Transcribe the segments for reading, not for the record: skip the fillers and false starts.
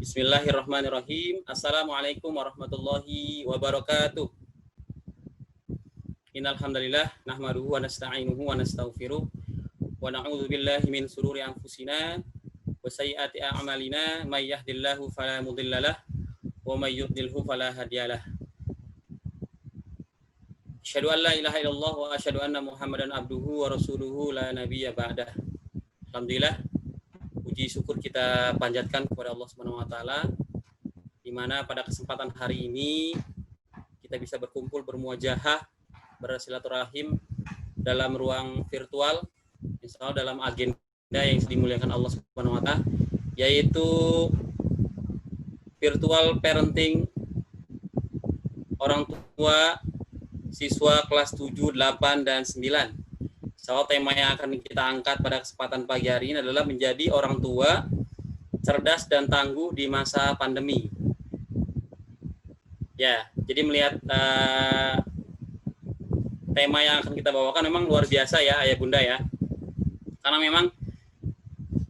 Bismillahirrahmanirrahim. Assalamualaikum warahmatullahi wabarakatuh. Innal hamdalillah nahmaduhu wa nasta'inuhu wa nastaghfiruh wa na'udzu billahi min shururi anfusina wa sayyiati a'malina may yahdihillahu fala mudhillalah wa may yudlilhu fala hadiyalah. Asyhadu an la ilaha illallah wa asyhadu anna Muhammadan abduhu wa rasuluhu la nabiyya ba'dah. Alhamdulillah, puji syukur kita panjatkan kepada Allah Subhanahu wa taala di mana pada kesempatan hari ini kita bisa berkumpul bermuajahah bersilaturahim dalam ruang virtual, insya Allah dalam agenda yang dimuliakan Allah Subhanahu wa taala, yaitu virtual parenting orang tua siswa kelas 7, 8, dan 9. Insya Allah tema yang akan kita angkat pada kesempatan pagi hari ini adalah menjadi orang tua cerdas dan tangguh di masa pandemi. Ya, jadi melihat tema yang akan kita bawakan memang luar biasa ya Ayah Bunda ya. Karena memang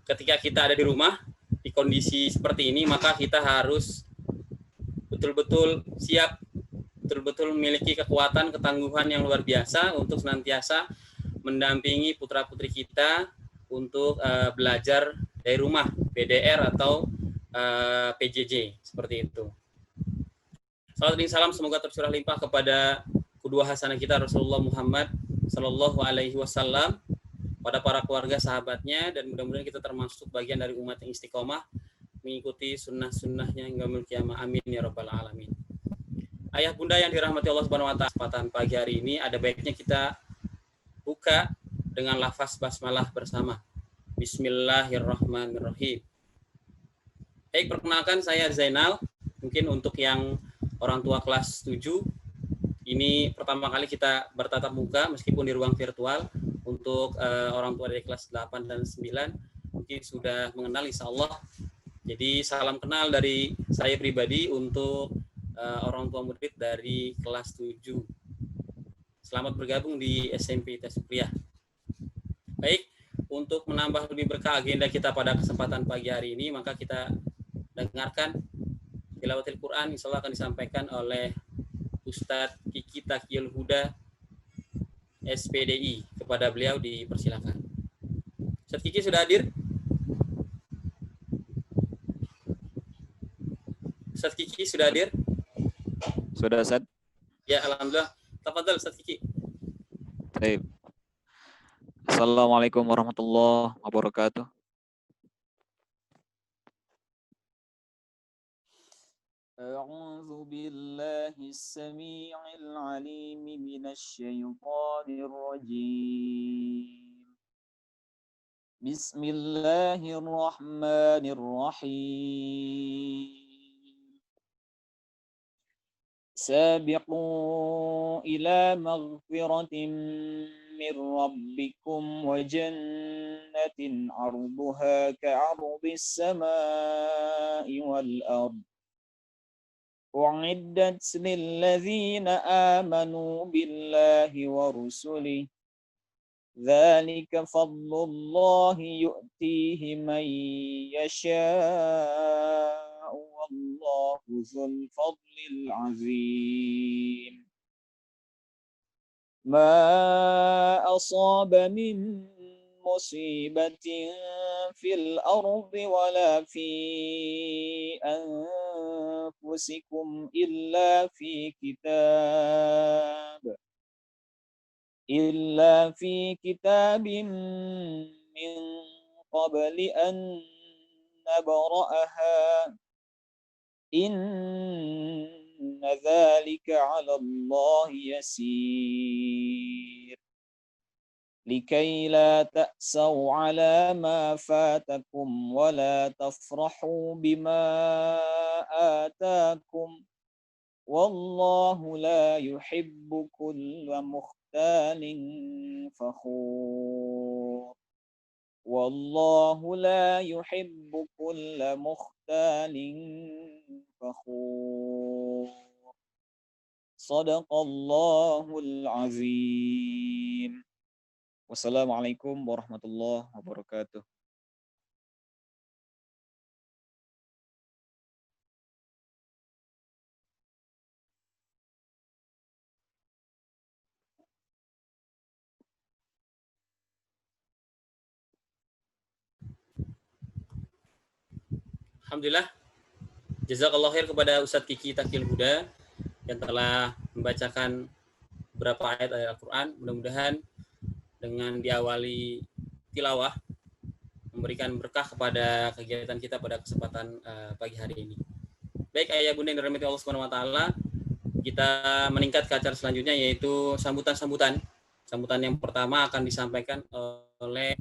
ketika kita ada di rumah di kondisi seperti ini, maka kita harus betul-betul siap, betul-betul memiliki kekuatan, ketangguhan yang luar biasa untuk senantiasa mendampingi putra-putri kita untuk belajar dari rumah, PDR atau PJJ, seperti itu. Salam dan salam semoga tercurah limpah kepada kedua hasanah kita Rasulullah Muhammad Sallallahu Alaihi Wasallam, pada para keluarga sahabatnya, dan mudah-mudahan kita termasuk bagian dari umat yang istiqomah mengikuti sunnah-sunnahnya hingga yaumil qiyamah. Amin ya rabbal alamin. Ayah bunda yang dirahmati Allah Subhanahu wa taala, kesempatan pagi hari ini ada baiknya kita buka dengan lafaz basmalah bersama. Bismillahirrahmanirrahim. Baik, perkenalkan saya Zainal. Mungkin untuk yang orang tua kelas 7, ini pertama kali kita bertatap muka meskipun di ruang virtual. Untuk orang tua dari kelas 8 dan 9 mungkin sudah mengenal insya Allah. Jadi salam kenal dari saya pribadi untuk orang tua murid dari kelas 7. Selamat bergabung di SMP Tasukriah. Baik, untuk menambah lebih berkah agenda kita pada kesempatan pagi hari ini, maka kita dengarkan tilawatil Quran, insya Allah akan disampaikan oleh Ustadz Kiki Taqiyul Huda SPDI. Kepada beliau dipersilakan. Ustadz Kiki sudah hadir? Ustadz Kiki sudah hadir? Sudah, Ustaz? Ya, alhamdulillah. Tafadhal Ustadz Kiki. Baik. Assalamualaikum warahmatullahi wabarakatuh. أعوذ بالله السميع العليم من الشيطان الرجيم بسم الله الرحمن الرحيم سابقوا إلى مغفرة من ربكم وجنة عرضها كعرض السماء والأرض أعدت للذين آمنوا بالله ورسله ذلك فضل الله يؤتيه من يشاء والله ذو الفضل العظيم ما أصاب من مصيبة في الأرض ولا في أنفسكم إلا في كتاب من قبل أن نبرأها إن ذلك على الله يسير لكي لا تأسوا على ما فاتكم ولا تفرحوا بما آتاكم والله لا يحب كل مختال فخور والله لا يحب كل مختال فخور صدق الله العظيم. Wassalamualaikum warahmatullahi wabarakatuh. Alhamdulillah, jazakallah khair kepada Ustadz Kiki Takil Huda yang telah membacakan beberapa ayat Al-Quran. Mudah-mudahan dengan diawali tilawah memberikan berkah kepada kegiatan kita pada kesempatan pagi hari ini. Baik ayah bunda yang dirahmati Allah Subhanahu wa taala, kita meningkat ke acara selanjutnya yaitu sambutan-sambutan. Sambutan yang pertama akan disampaikan oleh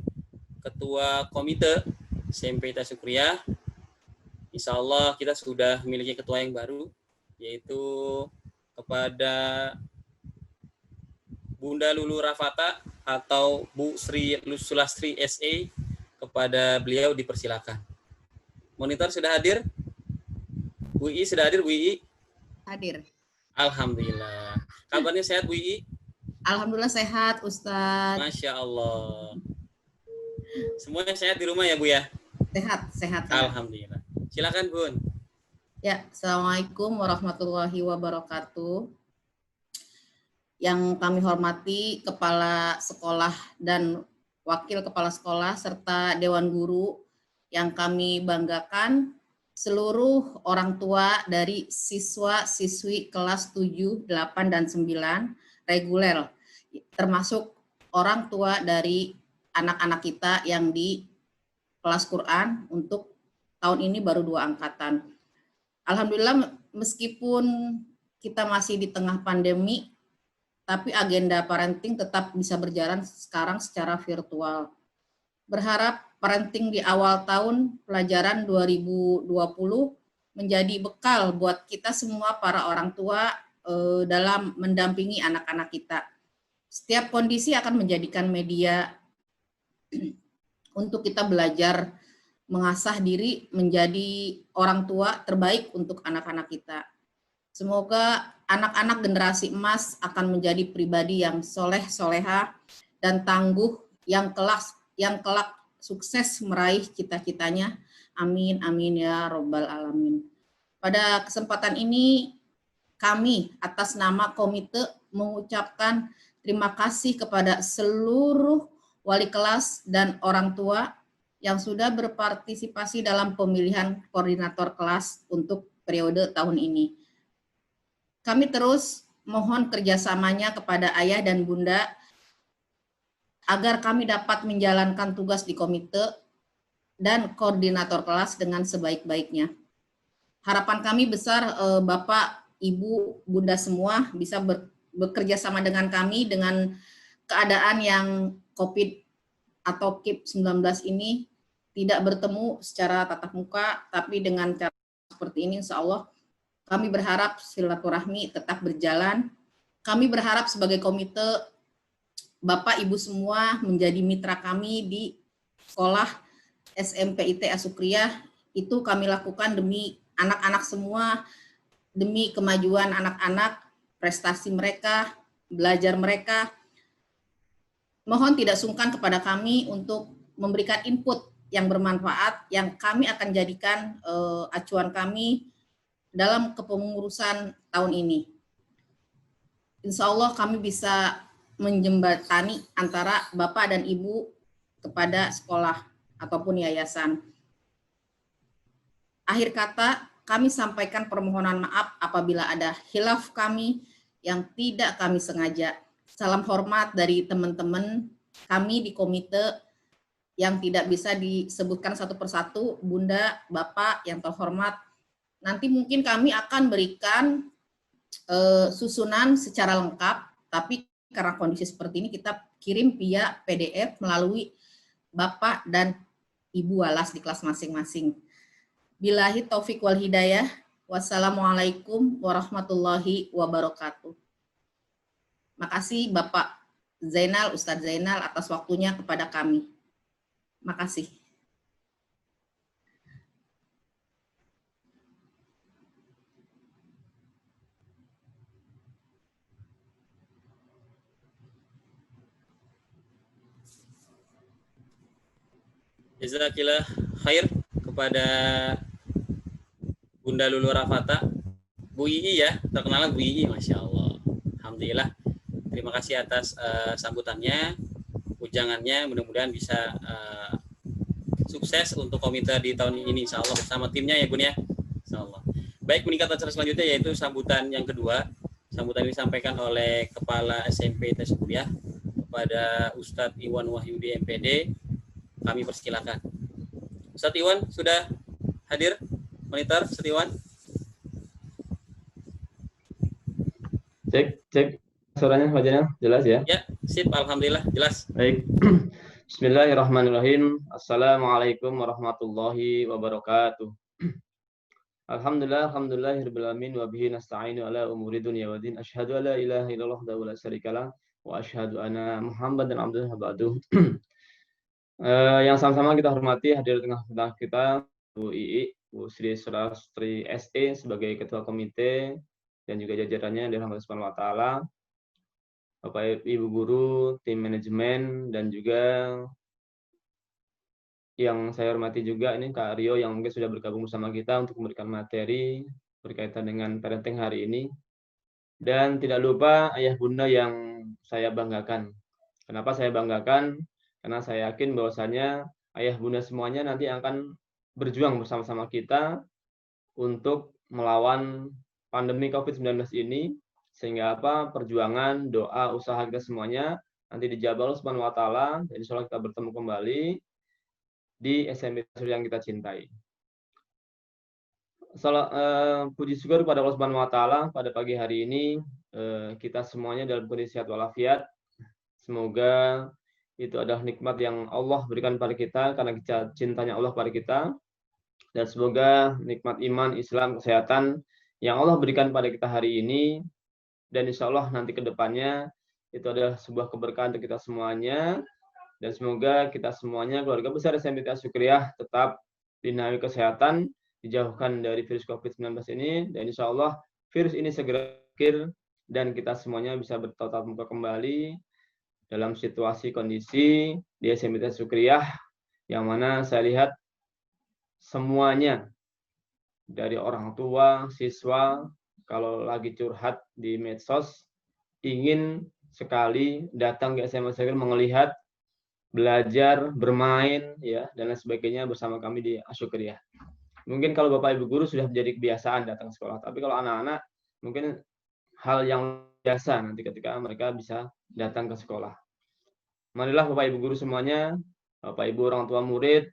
Ketua Komite SMP ITS Syukriyah. Insya Allah kita sudah memiliki ketua yang baru, yaitu kepada Bunda Lulu Rafata atau Bu Sri Sulastri SE. Kepada beliau dipersilakan. Monitor sudah hadir? Bu I sudah hadir, Bu I? Hadir. Alhamdulillah. Kabarnya sehat, Bu I? Alhamdulillah sehat, Ustadz. Masya Allah. Semuanya sehat di rumah ya, Bu ya? Sehat. Alhamdulillah. Silakan, Bun. Ya, Assalamualaikum warahmatullahi wabarakatuh. Yang kami hormati Kepala Sekolah dan Wakil Kepala Sekolah serta Dewan Guru, yang kami banggakan seluruh orang tua dari siswa-siswi kelas 7, 8, dan 9 reguler, termasuk orang tua dari anak-anak kita yang di kelas Quran untuk tahun ini baru 2 angkatan. Alhamdulillah meskipun kita masih di tengah pandemi, tapi agenda parenting tetap bisa berjalan sekarang secara virtual. Berharap parenting di awal tahun pelajaran 2020 menjadi bekal buat kita semua para orang tua dalam mendampingi anak-anak kita. Setiap kondisi akan menjadikan media untuk kita belajar mengasah diri menjadi orang tua terbaik untuk anak-anak kita. Semoga anak-anak generasi emas akan menjadi pribadi yang soleh-soleha dan tangguh yang kelak sukses meraih cita-citanya. Amin, amin ya robbal alamin. Pada kesempatan ini kami atas nama komite mengucapkan terima kasih kepada seluruh wali kelas dan orang tua yang sudah berpartisipasi dalam pemilihan koordinator kelas untuk periode tahun ini. Kami terus mohon kerjasamanya kepada ayah dan bunda agar kami dapat menjalankan tugas di komite dan koordinator kelas dengan sebaik-baiknya. Harapan kami besar Bapak, Ibu, Bunda semua bisa bekerja sama dengan kami dengan keadaan yang COVID atau COVID-19 ini tidak bertemu secara tatap muka, tapi dengan cara seperti ini insya Allah kami berharap silaturahmi tetap berjalan. Kami berharap sebagai komite Bapak Ibu semua menjadi mitra kami di sekolah SMP ITS Syukriyah. Itu kami lakukan demi anak-anak semua, demi kemajuan anak-anak, prestasi mereka, belajar mereka. Mohon tidak sungkan kepada kami untuk memberikan input yang bermanfaat, yang kami akan jadikan acuan kami dalam kepengurusan tahun ini. Insya Allah kami bisa menjembatani antara Bapak dan Ibu kepada sekolah ataupun yayasan. Akhir kata, kami sampaikan permohonan maaf apabila ada khilaf kami yang tidak kami sengaja. Salam hormat dari teman-teman kami di komite yang tidak bisa disebutkan satu persatu, Bunda, Bapak yang terhormat. Nanti mungkin kami akan berikan susunan secara lengkap, tapi karena kondisi seperti ini kita kirim via PDF melalui Bapak dan Ibu Walas di kelas masing-masing. Billahi taufik wal hidayah. Wassalamualaikum warahmatullahi wabarakatuh. Makasih Bapak Zainal, Ustadz Zainal atas waktunya kepada kami. Makasih. Jazakillah khair kepada Bunda Lulu Rafata. Bu Ii ya, terkenal Bu Ii, Masya Allah. Alhamdulillah. Terima kasih atas sambutannya, ujangannya. Mudah-mudahan bisa sukses untuk komite di tahun ini, insya Allah bersama timnya ya Bun ya, insya Allah. Baik, meningkat acara selanjutnya yaitu sambutan yang kedua. Sambutan ini disampaikan oleh Kepala SMP Tes Kuliah kepada Ustadz Iwan Wahyudi MPD. Kami persilakan. Ustadz Iwan sudah hadir? Monitor, Ustadz Iwan? Cek suaranya, wajahnya jelas ya? Ya, sip, alhamdulillah jelas. Baik. Bismillahirrahmanirrahim. Assalamualaikum warahmatullahi wabarakatuh. Alhamdulillahirabbil alamin wa bihi nasta'inu ala umuri dunya waddin. Asyhadu an la ilaha illallah wa la syarikalah wa asyhadu anna Muhammadan abduhu wa ba'duh. Yang sama-sama kita hormati hadir di tengah kita Bu Ii, Bu Sri Surastri SE sebagai Ketua Komite dan juga jajarannya dirahmati Subhanahu wa taala. Bapak Ibu guru, tim manajemen, dan juga yang saya hormati juga ini Kak Rio yang mungkin sudah bergabung bersama kita untuk memberikan materi berkaitan dengan parenting hari ini. Dan tidak lupa ayah bunda yang saya banggakan. Kenapa saya banggakan? Karena saya yakin bahwasanya ayah bunda semuanya nanti akan berjuang bersama-sama kita untuk melawan pandemi COVID-19 ini, sehingga perjuangan, doa, usaha kita semuanya nanti dijabah Allah Subhanahu wa taala, dan insyaallah kita bertemu kembali di SMP yang kita cintai. Puji syukur pada Allah Subhanahu wa taala, pada pagi hari ini kita semuanya dalam kondisi sehat walafiat. Semoga itu adalah nikmat yang Allah berikan pada kita karena cintanya Allah pada kita, dan semoga nikmat iman, Islam, kesehatan yang Allah berikan pada kita hari ini, dan insya Allah nanti ke depannya itu adalah sebuah keberkahan untuk kita semuanya, dan semoga kita semuanya, keluarga besar SMP Syukriyah, tetap dinaungi kesehatan, dijauhkan dari virus COVID-19 ini, dan insya Allah virus ini segera berakhir dan kita semuanya bisa bertatap muka kembali dalam situasi kondisi di SMP Syukriyah, yang mana saya lihat semuanya dari orang tua, siswa, kalau lagi curhat di medsos, ingin sekali datang ke SMA Syukriyah melihat, belajar, bermain, ya, dan lain sebagainya bersama kami di Syukriyah. Mungkin kalau Bapak Ibu guru sudah menjadi kebiasaan datang ke sekolah, tapi kalau anak-anak mungkin hal yang biasa nanti ketika mereka bisa datang ke sekolah. Marilah Bapak Ibu guru semuanya, Bapak Ibu orang tua murid,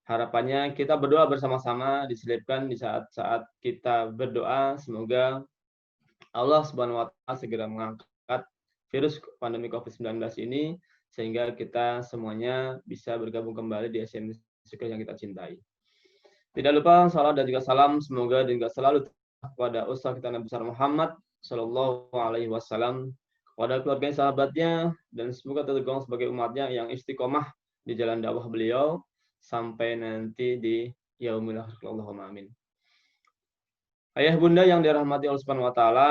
harapannya kita berdoa bersama-sama, diselipkan di saat-saat kita berdoa, semoga Allah Subhanahu wa taala segera mengangkat virus pandemi COVID-19 ini, sehingga kita semuanya bisa bergabung kembali di SMP yang kita cintai. Tidak lupa salam dan juga salam semoga dan juga selalu kepada Ustaz kita Nabi besar Muhammad Shallallahu Alaihi Wasallam, kepada keluarga sahabatnya, dan semoga tergolong sebagai umatnya yang istiqomah di jalan dakwah beliau sampai nanti di yaumil akhir. Allahumma amin. Ayah bunda yang dirahmati Allah Subhanahu wa taala,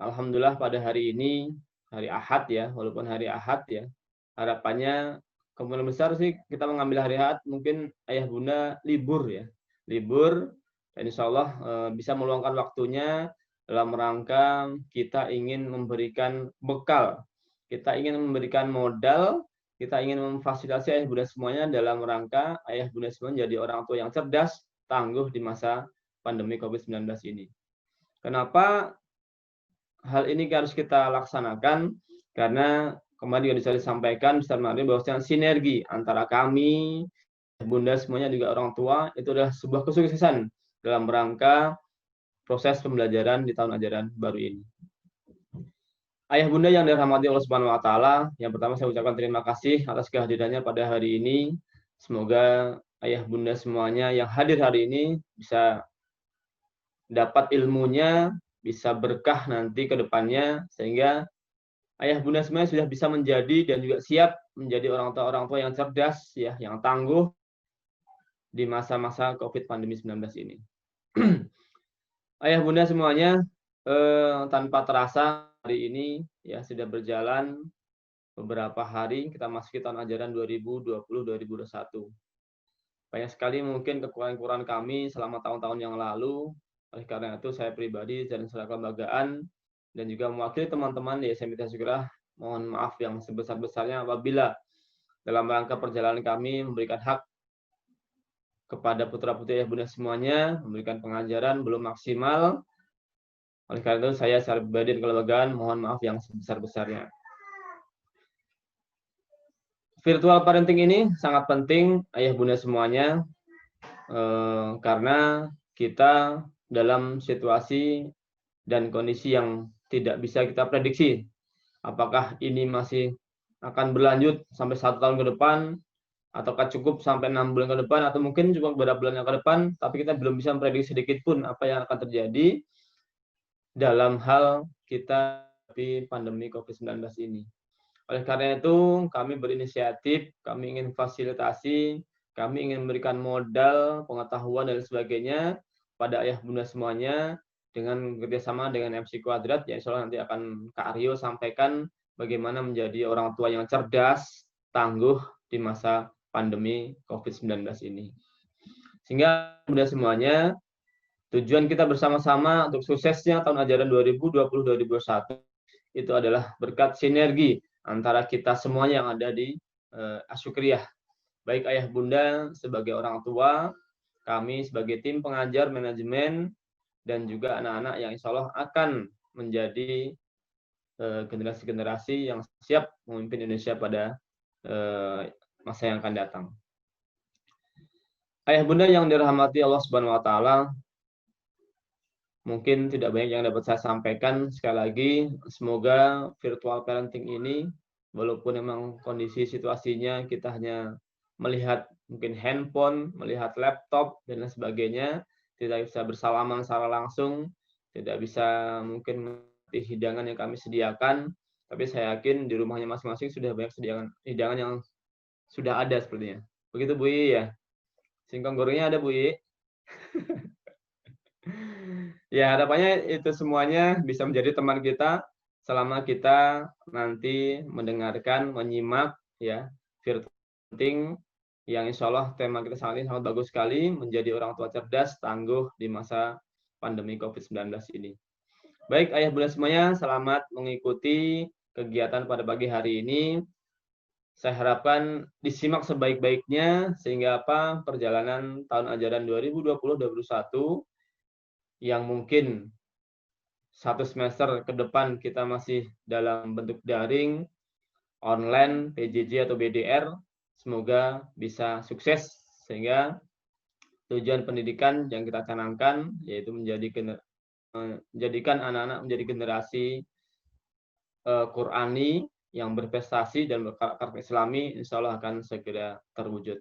alhamdulillah pada hari ini hari Ahad ya, walaupun hari Ahad ya, harapannya kemungkinan besar sih kita mengambil hari Ahad, mungkin ayah bunda libur ya, libur, dan insya Allah bisa meluangkan waktunya dalam rangka kita ingin memberikan bekal, kita ingin memberikan modal, kita ingin memfasilitasi ayah bunda semuanya dalam rangka ayah bunda semuanya jadi orang tua yang cerdas, tangguh di masa pandemi COVID-19 ini. Kenapa hal ini harus kita laksanakan? Karena kemarin juga disampaikan bahwasanya sinergi antara kami, ayah bunda semuanya juga orang tua, itu adalah sebuah kesuksesan dalam rangka proses pembelajaran di tahun ajaran baru ini. Ayah bunda yang dirahmati Allah Subhanahu wa taala, yang pertama saya ucapkan terima kasih atas kehadirannya pada hari ini. Semoga ayah bunda semuanya yang hadir hari ini bisa dapat ilmunya, bisa berkah nanti ke depannya, sehingga ayah bunda semuanya sudah bisa menjadi dan juga siap menjadi orang tua yang cerdas ya, yang tangguh di masa-masa Covid pandemi 19 ini. Ayah bunda semuanya, tanpa terasa hari ini ya sudah berjalan beberapa hari, kita masuki tahun ajaran 2020-2021. Banyak sekali mungkin kekurangan kami selama tahun-tahun yang lalu. Oleh karena itu saya pribadi dan secara kelembagaan dan juga mewakili teman-teman di SMP Syukriyah, mohon maaf yang sebesar-besarnya apabila dalam rangka perjalanan kami memberikan hak kepada putra-putri ayah bunda semuanya, memberikan pengajaran belum maksimal. Oleh karena itu saya secara pribadi dan kelembagaan mohon maaf yang sebesar-besarnya. Virtual parenting ini sangat penting ayah bunda semuanya, karena kita dalam situasi dan kondisi yang tidak bisa kita prediksi. Apakah ini masih akan berlanjut sampai 1 tahun ke depan, ataukah cukup sampai 6 bulan ke depan, atau mungkin cuma beberapa bulan yang ke depan, tapi kita belum bisa memprediksi sedikit pun apa yang akan terjadi dalam hal kita di pandemi COVID-19 ini. Oleh karena itu, kami berinisiatif, kami ingin fasilitasi, kami ingin memberikan modal, pengetahuan, dan sebagainya pada ayah bunda semuanya, dengan kerjasama dengan MC Kuadrat, ya insya Allah nanti akan Kak Aryo sampaikan bagaimana menjadi orang tua yang cerdas, tangguh di masa pandemi COVID-19 ini. Sehingga bunda semuanya, tujuan kita bersama-sama untuk suksesnya tahun ajaran 2020-2021 itu adalah berkat sinergi antara kita semuanya yang ada di Asyukriyah. Baik ayah bunda sebagai orang tua, kami sebagai tim pengajar, manajemen, dan juga anak-anak yang insya Allah akan menjadi generasi-generasi yang siap memimpin Indonesia pada masa yang akan datang. Ayah bunda yang dirahmati Allah Subhanahu wa taala, mungkin tidak banyak yang dapat saya sampaikan. Sekali lagi, semoga virtual parenting ini, walaupun memang kondisi situasinya kita hanya melihat mungkin handphone, melihat laptop, dan lain sebagainya, tidak bisa bersalaman secara langsung, tidak bisa mungkin mengikuti hidangan yang kami sediakan, tapi saya yakin di rumahnya masing-masing sudah banyak hidangan yang sudah ada sepertinya. Begitu Bu Iyi ya? Singkong gorengnya ada Bu Iyi? Ya, harapannya itu semuanya bisa menjadi teman kita selama kita nanti mendengarkan, menyimak ya virtual parenting yang insya Allah tema kita sangat bagus sekali, menjadi orang tua cerdas, tangguh di masa pandemi COVID-19 ini. Baik ayah bunda semuanya, selamat mengikuti kegiatan pada pagi hari ini. Saya harapkan disimak sebaik-baiknya sehingga perjalanan tahun ajaran 2020-2021 yang mungkin 1 semester ke depan kita masih dalam bentuk daring, online, PJJ atau BDR, semoga bisa sukses sehingga tujuan pendidikan yang kita canangkan yaitu menjadikan anak-anak menjadi generasi Qurani yang berprestasi dan berkarakter Islami, insya Allah akan segera terwujud.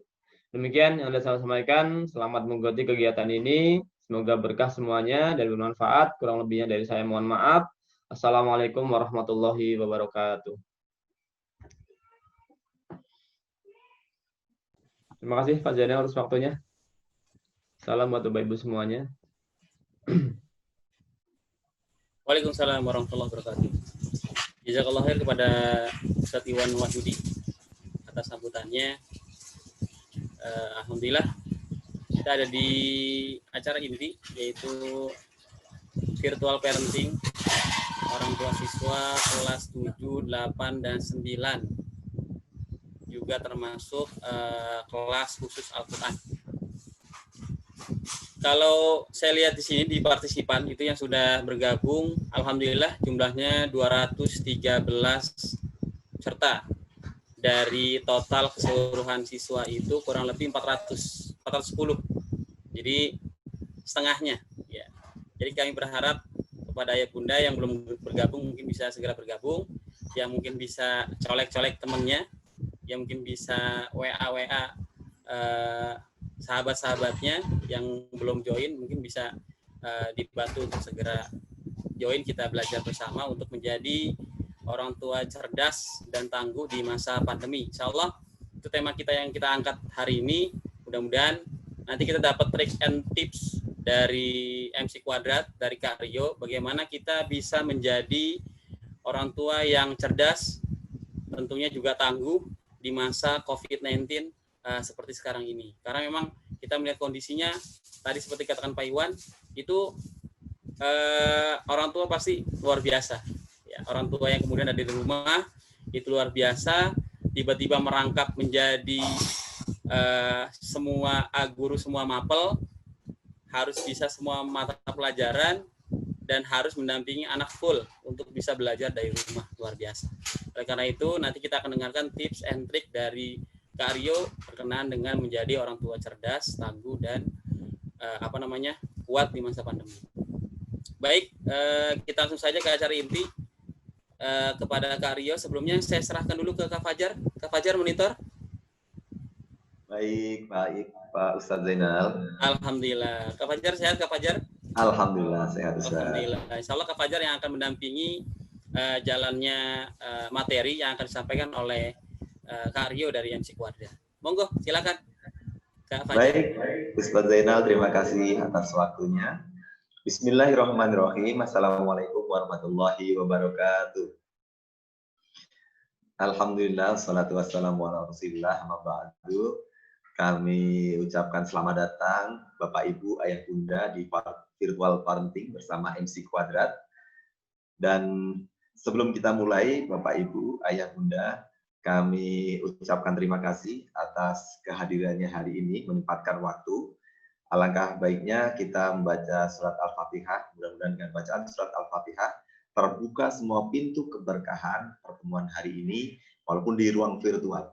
Demikian yang saya sampaikan. Selamat mengikuti kegiatan ini. Semoga berkah semuanya dan bermanfaat. Kurang lebihnya dari saya mohon maaf. Assalamualaikum warahmatullahi wabarakatuh. Terima kasih Pak Zainal atas waktunya. Salam buat Bapak Ibu semuanya. Waalaikumsalam warahmatullahi wabarakatuh. Jazakallah khair kepada Ustaz Iwan Wahyudi atas sambutannya. Alhamdulillah kita ada di acara inti yaitu virtual parenting orang tua siswa kelas 7, 8, dan 9. Juga termasuk kelas khusus Al-Quran. Kalau saya lihat di sini di partisipan itu yang sudah bergabung, alhamdulillah jumlahnya 213 peserta. Dari total keseluruhan siswa itu kurang lebih 410. Jadi setengahnya ya. Jadi kami berharap kepada ayah bunda yang belum bergabung mungkin bisa segera bergabung, yang mungkin bisa colek-colek temannya, yang mungkin bisa WA sahabat-sahabatnya yang belum join mungkin bisa dibantu untuk segera join, kita belajar bersama untuk menjadi orang tua cerdas dan tangguh di masa pandemi. Insya Allah itu tema kita yang kita angkat hari ini. Mudah-mudahan nanti kita dapat trik and tips dari MC Kuadrat, dari Kak Rio, bagaimana kita bisa menjadi orang tua yang cerdas, tentunya juga tangguh di masa COVID-19 seperti sekarang ini. Karena memang kita melihat kondisinya tadi seperti katakan Pak Iwan, itu orang tua pasti luar biasa. Ya, orang tua yang kemudian ada di rumah itu luar biasa, tiba-tiba merangkap menjadi semua guru semua mapel, harus bisa semua mata pelajaran, dan harus mendampingi anak full untuk bisa belajar dari rumah. Luar biasa. Oleh karena itu, nanti kita akan dengarkan tips and trick dari Kak Aryo berkenaan dengan menjadi orang tua cerdas, tangguh, dan kuat di masa pandemi. Baik, kita langsung saja ke acara inti. Kepada Kak Aryo, sebelumnya saya serahkan dulu ke Kak Fajar. Kak Fajar, monitor. Baik Pak Ustadz Zainal. Alhamdulillah. Kak Fajar sehat, Kak Fajar? Alhamdulillah sehat Ustadz. Alhamdulillah. Insya Allah Kak Fajar yang akan mendampingi jalannya materi yang akan disampaikan oleh Kak Aryo dari MC Quadra. Monggo, silakan Kak Fajar. Baik, Ustadz Zainal, terima kasih atas waktunya. Bismillahirrahmanirrahim. Assalamualaikum warahmatullahi wabarakatuh. Alhamdulillah, salatu wassalamu ala rasulillah, amma ba'du. Kami ucapkan selamat datang Bapak Ibu, Ayah Bunda di virtual parenting bersama MC Quadrat. Dan sebelum kita mulai, Bapak Ibu, Ayah Bunda, kami ucapkan terima kasih atas kehadirannya hari ini, menyempatkan waktu. Alangkah baiknya kita membaca surat Al-Fatihah. Mudah-mudahan dengan bacaan surat Al-Fatihah terbuka semua pintu keberkahan pertemuan hari ini, walaupun di ruang virtual.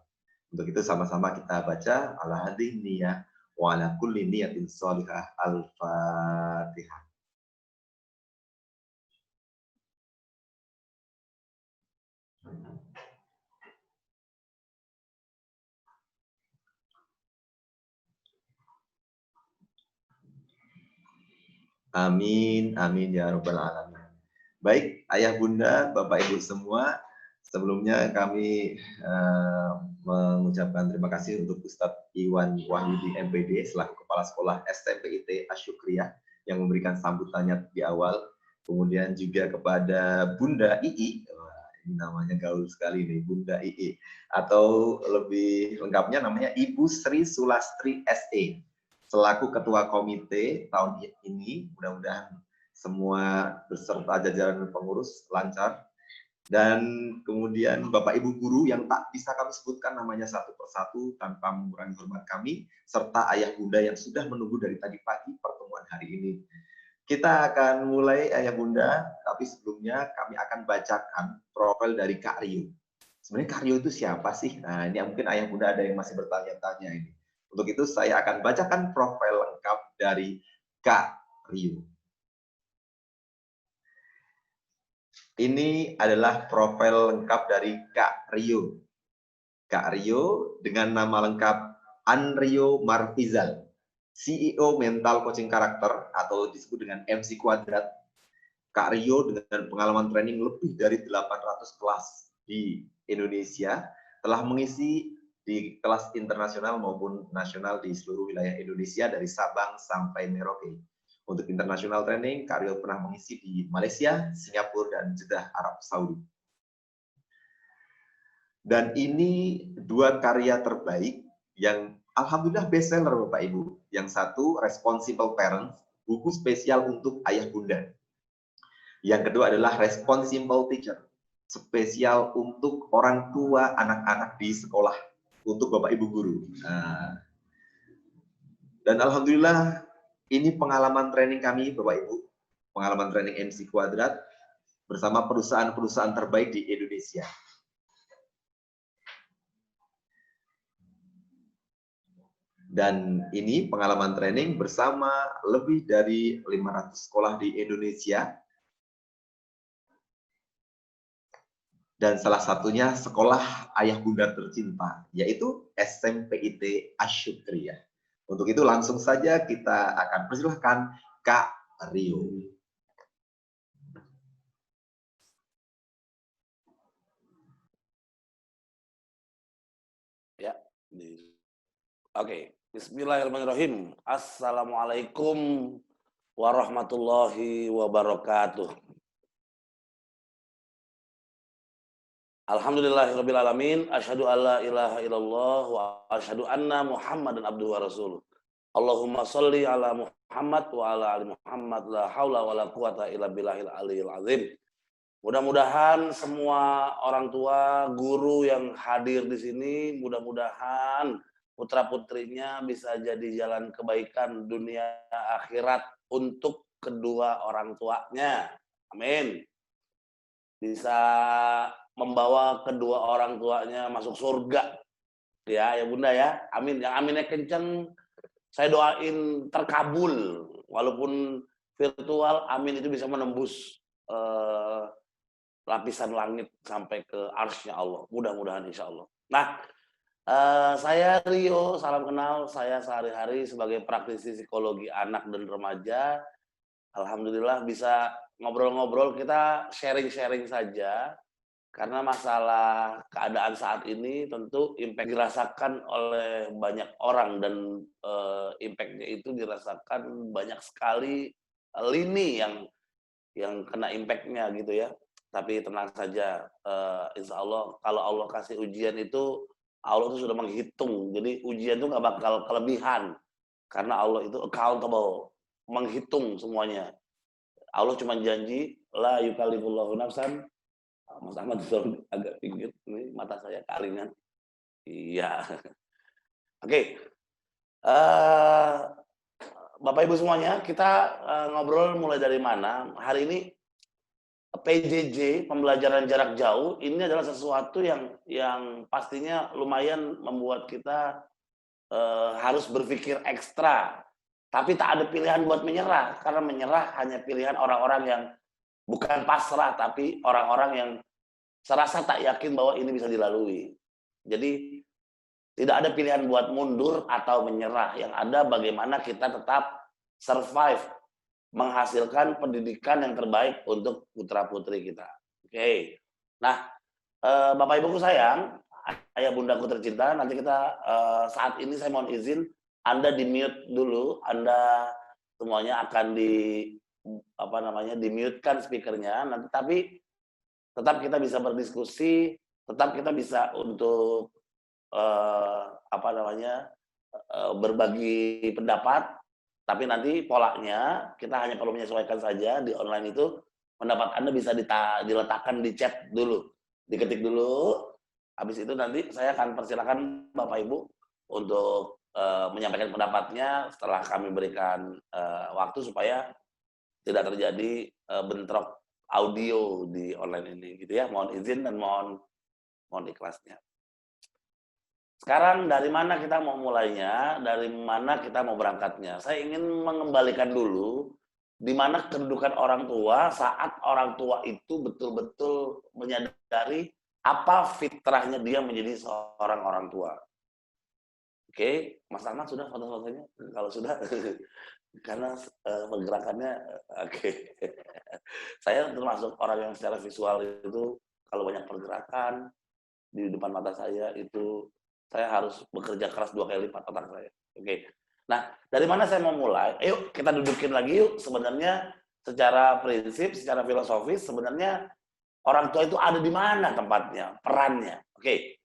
Untuk itu sama-sama kita baca ala hadhihi niyyah wa ala kulli niyatin shalihah. Al-Fatihah. Amin, amin ya rabbal alamin. Baik, Ayah Bunda, Bapak Ibu semua, sebelumnya kami mengucapkan terima kasih untuk Ustadz Iwan Wahyudi MPD selaku Kepala Sekolah STMPIT Asyukriyah yang memberikan sambutannya di awal. Kemudian juga kepada Bunda Ii, ini namanya gaul sekali nih, Bunda Ii, atau lebih lengkapnya namanya Ibu Sri Sulastri SE, selaku Ketua Komite tahun ini. Mudah-mudahan semua beserta jajaran pengurus lancar. Dan kemudian Bapak Ibu guru yang tak bisa kami sebutkan namanya satu persatu tanpa mengurangi hormat kami, serta Ayah Bunda yang sudah menunggu dari tadi pagi pertemuan hari ini. Kita akan mulai Ayah Bunda, tapi sebelumnya kami akan bacakan profil dari Kak Rio. Sebenarnya Kak Rio itu siapa sih? Nah, ini mungkin Ayah Bunda ada yang masih bertanya-tanya ini. Untuk itu saya akan bacakan profil lengkap dari Kak Rio. Ini adalah profil lengkap dari Kak Rio. Kak Rio dengan nama lengkap Anrio Marfizal, CEO Mental Coaching Karakter atau disebut dengan MC Quadrat. Kak Rio dengan pengalaman training lebih dari 800 kelas di Indonesia, telah mengisi di kelas internasional maupun nasional di seluruh wilayah Indonesia dari Sabang sampai Merauke. Untuk international training, Kak Rio pernah mengisi di Malaysia, Singapura, dan Jeddah, Arab Saudi. Dan ini dua karya terbaik yang alhamdulillah bestseller Bapak Ibu. Yang satu, Responsible Parents, buku spesial untuk ayah bunda. Yang kedua adalah Responsible Teacher, spesial untuk orang tua anak-anak di sekolah, untuk Bapak Ibu guru. Dan alhamdulillah, ini pengalaman training kami, Bapak Ibu, pengalaman training MC Quadrat bersama perusahaan-perusahaan terbaik di Indonesia. Dan ini pengalaman training bersama lebih dari 500 sekolah di Indonesia. Dan salah satunya sekolah ayah bunda tercinta, yaitu STMPIT Asyukriyah. Untuk itu langsung saja kita akan persilahkan Kak Rio. Ya, oke. Bismillahirrahmanirrahim. Assalamualaikum warahmatullahi wabarakatuh. Alhamdulillahirabbil alamin, asyhadu alla ilaha illallah wa asyhadu anna Muhammadan abduhu wa rasuluh. Allahumma sholli ala Muhammad wa ala ali Muhammad, la haula wala quwata illa billahil aliyil azim. Mudah-mudahan semua orang tua, guru yang hadir di sini, mudah-mudahan putra-putrinya bisa jadi jalan kebaikan dunia akhirat untuk kedua orang tuanya. Amin. Bisa membawa kedua orang tuanya masuk surga. Ya Bunda ya. Amin. Yang aminnya kenceng, saya doain terkabul. Walaupun virtual, amin itu bisa menembus lapisan langit sampai ke arsy-Nya Allah. Mudah-mudahan insya Allah. Nah, saya Rio, salam kenal. Saya sehari-hari sebagai praktisi psikologi anak dan remaja. Alhamdulillah bisa ngobrol-ngobrol, kita sharing-sharing saja. Karena masalah keadaan saat ini tentu impact dirasakan oleh banyak orang dan impact-nya itu dirasakan banyak sekali lini yang kena impact-nya gitu ya. Tapi tenang saja, insya Allah kalau Allah kasih ujian itu Allah itu sudah menghitung. Jadi ujian itu nggak bakal kelebihan karena Allah itu accountable, menghitung semuanya. Allah cuma janji la yukallifullahu nafsan. Mas Ahmad agak pinggir, ini mata saya kealingan. Iya. Oke. Bapak Ibu semuanya, kita ngobrol mulai dari mana? Hari ini PJJ, pembelajaran jarak jauh, ini adalah sesuatu yang pastinya lumayan membuat kita harus berpikir ekstra. Tapi tak ada pilihan buat menyerah, karena menyerah hanya pilihan orang-orang yang bukan pasrah, tapi orang-orang yang serasa tak yakin bahwa ini bisa dilalui. Jadi tidak ada pilihan buat mundur atau menyerah. Yang ada bagaimana kita tetap survive, menghasilkan pendidikan yang terbaik untuk putra-putri kita. Oke. Nah, Bapak Ibuku sayang, ayah bundaku tercinta, nanti kita saat ini saya mohon izin Anda di-mute dulu, Anda semuanya akan di-mute-kan speakernya, nanti tapi tetap kita bisa berdiskusi, tetap kita bisa untuk berbagi pendapat, tapi nanti polanya kita hanya perlu menyesuaikan saja di online itu, pendapat Anda bisa diletakkan di chat dulu, diketik dulu, habis itu nanti saya akan persilakan Bapak Ibu untuk menyampaikan pendapatnya setelah kami berikan waktu supaya tidak terjadi bentrok audio di online ini gitu ya. Mohon izin dan mohon ikhlasnya. Sekarang dari mana kita mau mulainya, dari mana kita mau berangkatnya. Saya ingin mengembalikan dulu di mana kedudukan orang tua saat orang tua itu betul-betul menyadari apa fitrahnya dia menjadi seorang orang tua. Oke, Mas Ahmad sudah foto-fotonya? Kalau sudah, karena pergerakannya oke. Saya termasuk orang yang secara visual itu kalau banyak pergerakan di depan mata saya itu saya harus bekerja keras 2 kali lipat otak saya. Oke. Nah, dari mana saya mau mulai? Ayo kita dudukin lagi yuk. Sebenarnya secara prinsip, secara filosofis sebenarnya orang tua itu ada di mana tempatnya, perannya. Oke.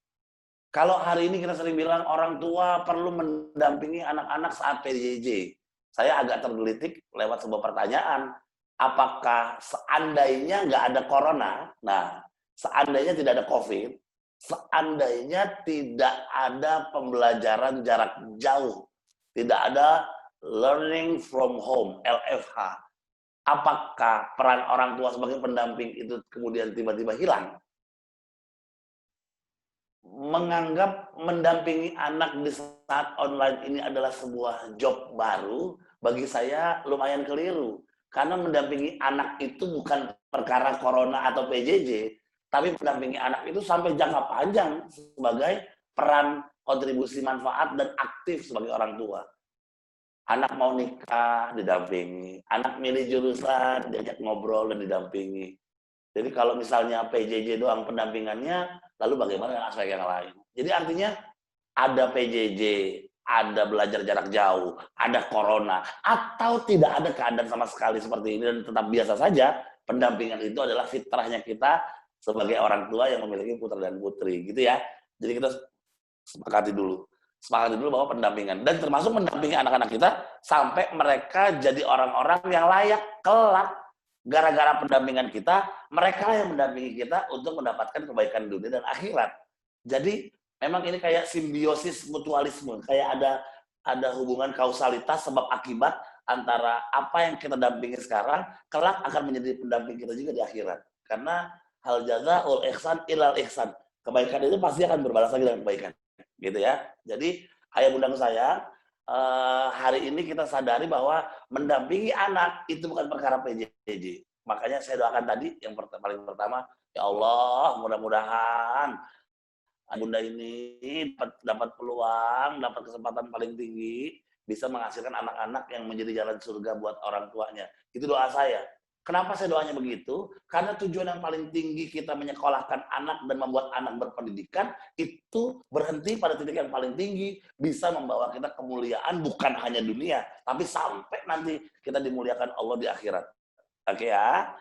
Kalau hari ini kita sering bilang orang tua perlu mendampingi anak-anak saat PJJ. Saya agak tergelitik lewat sebuah pertanyaan. Apakah seandainya nggak ada corona, nah seandainya tidak ada COVID, seandainya tidak ada pembelajaran jarak jauh, tidak ada learning from home, LFH, apakah peran orang tua sebagai pendamping itu kemudian tiba-tiba hilang? Menganggap mendampingi anak di saat online ini adalah sebuah job baru, bagi saya lumayan keliru. Karena mendampingi anak itu bukan perkara corona atau PJJ, tapi mendampingi anak itu sampai jangka panjang sebagai peran kontribusi manfaat dan aktif sebagai orang tua. Anak mau nikah, didampingi. Anak milih jurusan, diajak ngobrol dan didampingi. Jadi kalau misalnya PJJ doang pendampingannya, lalu bagaimana dengan aspek yang lain? Jadi artinya ada PJJ, ada belajar jarak jauh, ada corona, atau tidak ada keadaan sama sekali seperti ini dan tetap biasa saja, pendampingan itu adalah fitrahnya kita sebagai orang tua yang memiliki putra dan putri, gitu ya. Jadi kita sepakati dulu bahwa pendampingan dan termasuk mendampingi anak-anak kita sampai mereka jadi orang-orang yang layak kelak. Gara-gara pendampingan kita, mereka yang mendampingi kita untuk mendapatkan kebaikan dunia dan akhirat. Jadi memang ini kayak simbiosis mutualisme, kayak ada hubungan kausalitas sebab akibat antara apa yang kita dampingi sekarang kelak akan menjadi pendamping kita juga di akhirat. Karena hal jazaul ihsan ilal ihsan. Kebaikan itu pasti akan berbalas lagi dengan kebaikan. Gitu ya. Jadi ayah bunda saya, hari ini kita sadari bahwa mendampingi anak itu bukan perkara PJJ. Makanya saya doakan tadi yang paling pertama, ya Allah, mudah-mudahan bunda ini dapat peluang, dapat kesempatan paling tinggi, bisa menghasilkan anak-anak yang menjadi jalan surga buat orang tuanya. Itu doa saya. Kenapa saya doanya begitu? Karena tujuan yang paling tinggi kita menyekolahkan anak dan membuat anak berpendidikan, itu berhenti pada titik yang paling tinggi, bisa membawa kita kemuliaan bukan hanya dunia, tapi sampai nanti kita dimuliakan Allah di akhirat. Oke ya?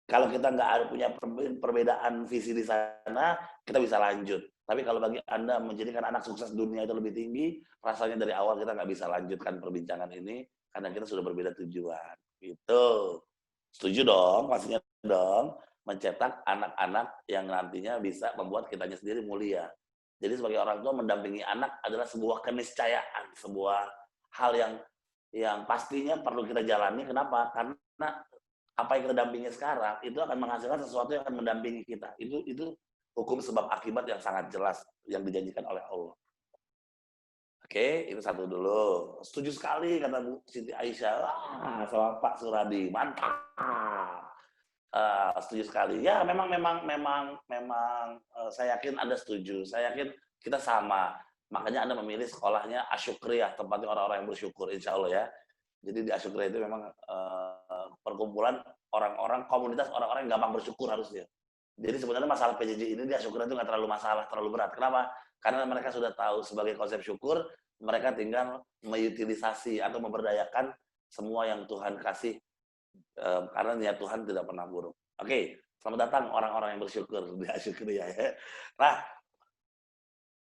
Kalau kita nggak ada punya perbedaan visi di sana, kita bisa lanjut. Tapi kalau bagi Anda menjadikan anak sukses dunia itu lebih tinggi, rasanya dari awal kita nggak bisa lanjutkan perbincangan ini, karena kita sudah berbeda tujuan. Gitu. Setuju dong, pastinya dong. Mencetak anak-anak yang nantinya bisa membuat kitanya sendiri mulia. Jadi sebagai orang tua mendampingi anak adalah sebuah keniscayaan, sebuah hal yang pastinya perlu kita jalani. Kenapa? Karena apa yang kita dampingi sekarang itu akan menghasilkan sesuatu yang akan mendampingi kita. Itu hukum sebab akibat yang sangat jelas yang dijanjikan oleh Allah. Oke, itu satu dulu. Setuju sekali kata Bu Siti Aisyah sama Pak Suradi. Mantap. Setuju sekali. Ya, memang saya yakin Anda setuju. Saya yakin kita sama. Makanya Anda memilih sekolahnya Asy-Syukriyah, tempatnya orang-orang yang bersyukur, insya Allah ya. Jadi di Asy-Syukriyah itu memang perkumpulan orang-orang, komunitas orang-orang yang gampang bersyukur harusnya. Jadi sebenarnya masalah PJJ ini di Asy-Syukriyah itu nggak terlalu masalah, terlalu berat. Kenapa? Karena mereka sudah tahu sebagai konsep syukur, mereka tinggal mengutilisasi atau memberdayakan semua yang Tuhan kasih, karena niat Tuhan tidak pernah buruk. Oke, selamat datang orang-orang yang bersyukur di Asy-Syukriyah ya. Nah,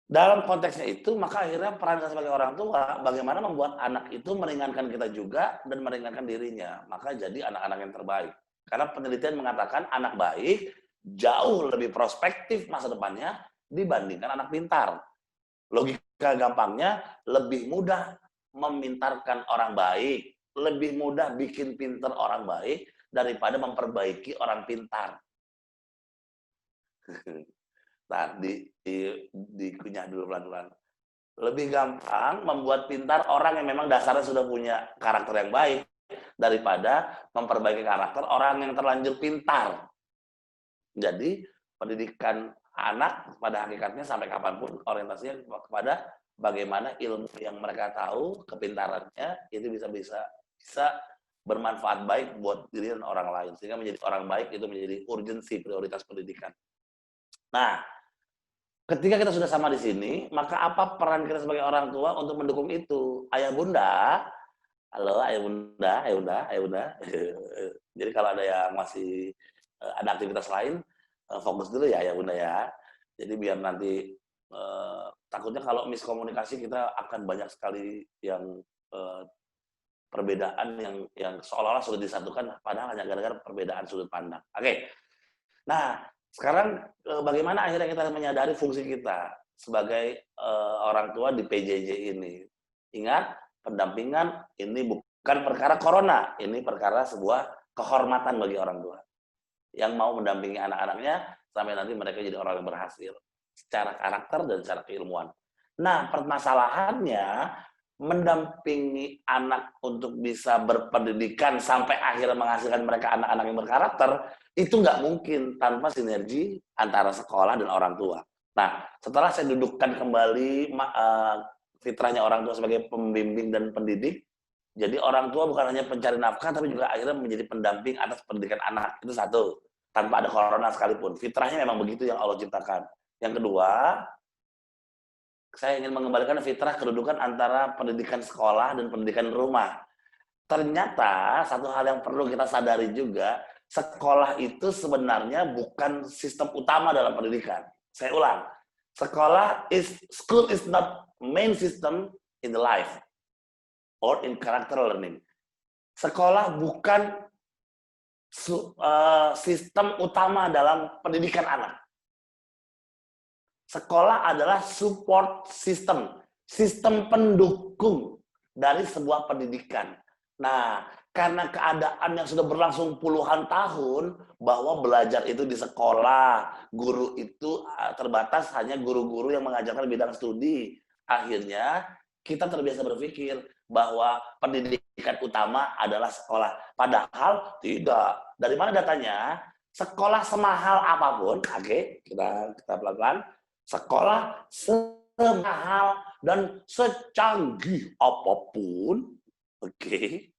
dalam konteksnya itu, maka akhirnya peran kita sebagai orang tua, bagaimana membuat anak itu meringankan kita juga dan meringankan dirinya. Maka jadi anak-anak yang terbaik. Karena penelitian mengatakan anak baik jauh lebih prospektif masa depannya dibandingkan anak pintar. Logika gampangnya, lebih mudah memintarkan orang baik, lebih mudah bikin pintar orang baik daripada memperbaiki orang pintar. Nah, dikunyah dulu pelan-pelan. Lebih gampang membuat pintar orang yang memang dasarnya sudah punya karakter yang baik daripada memperbaiki karakter orang yang terlanjur pintar. Jadi, pendidikan anak pada hakikatnya sampai kapanpun orientasinya kepada bagaimana ilmu yang mereka tahu, kepintarannya itu bisa bermanfaat baik buat diri dan orang lain. Sehingga menjadi orang baik itu menjadi urgensi prioritas pendidikan. Nah, ketika kita sudah sama di sini, maka apa peran kita sebagai orang tua untuk mendukung itu? Ayah bunda, halo ayah bunda. Jadi kalau ada yang masih ada aktivitas lain, fokus dulu ya ayah bunda ya. Jadi biar nanti takutnya kalau miskomunikasi kita akan banyak sekali yang perbedaan yang seolah-olah sudah disatukan, padahal hanya gara-gara perbedaan sudut pandang. Oke. Nah, sekarang bagaimana akhirnya kita menyadari fungsi kita sebagai orang tua di PJJ ini. Ingat, pendampingan ini bukan perkara corona, ini perkara sebuah kehormatan bagi orang tua yang mau mendampingi anak-anaknya sampai nanti mereka jadi orang yang berhasil secara karakter dan secara keilmuan. Nah, permasalahannya mendampingi anak untuk bisa berpendidikan sampai akhirnya menghasilkan mereka anak-anak yang berkarakter, itu nggak mungkin tanpa sinergi antara sekolah dan orang tua. Nah, setelah saya dudukkan kembali fitrahnya orang tua sebagai pembimbing dan pendidik, jadi orang tua bukan hanya pencari nafkah, tapi juga akhirnya menjadi pendamping atas pendidikan anak. Itu satu, tanpa ada corona sekalipun. Fitrahnya memang begitu yang Allah ciptakan. Yang kedua, saya ingin mengembalikan fitrah kedudukan antara pendidikan sekolah dan pendidikan rumah. Ternyata, satu hal yang perlu kita sadari juga, sekolah itu sebenarnya bukan sistem utama dalam pendidikan. Saya ulang, school is not main system in the life or in character learning. Sekolah bukan sistem utama dalam pendidikan anak. Sekolah adalah support system, sistem pendukung dari sebuah pendidikan. Nah, karena keadaan yang sudah berlangsung puluhan tahun, bahwa belajar itu di sekolah, guru itu terbatas hanya guru-guru yang mengajarkan bidang studi. Akhirnya kita terbiasa berpikir bahwa pendidikan utama adalah sekolah. Padahal tidak. Dari mana datanya? Sekolah semahal apapun, oke, kita pelan-pelan. Sekolah semahal dan secanggih apapun, oke,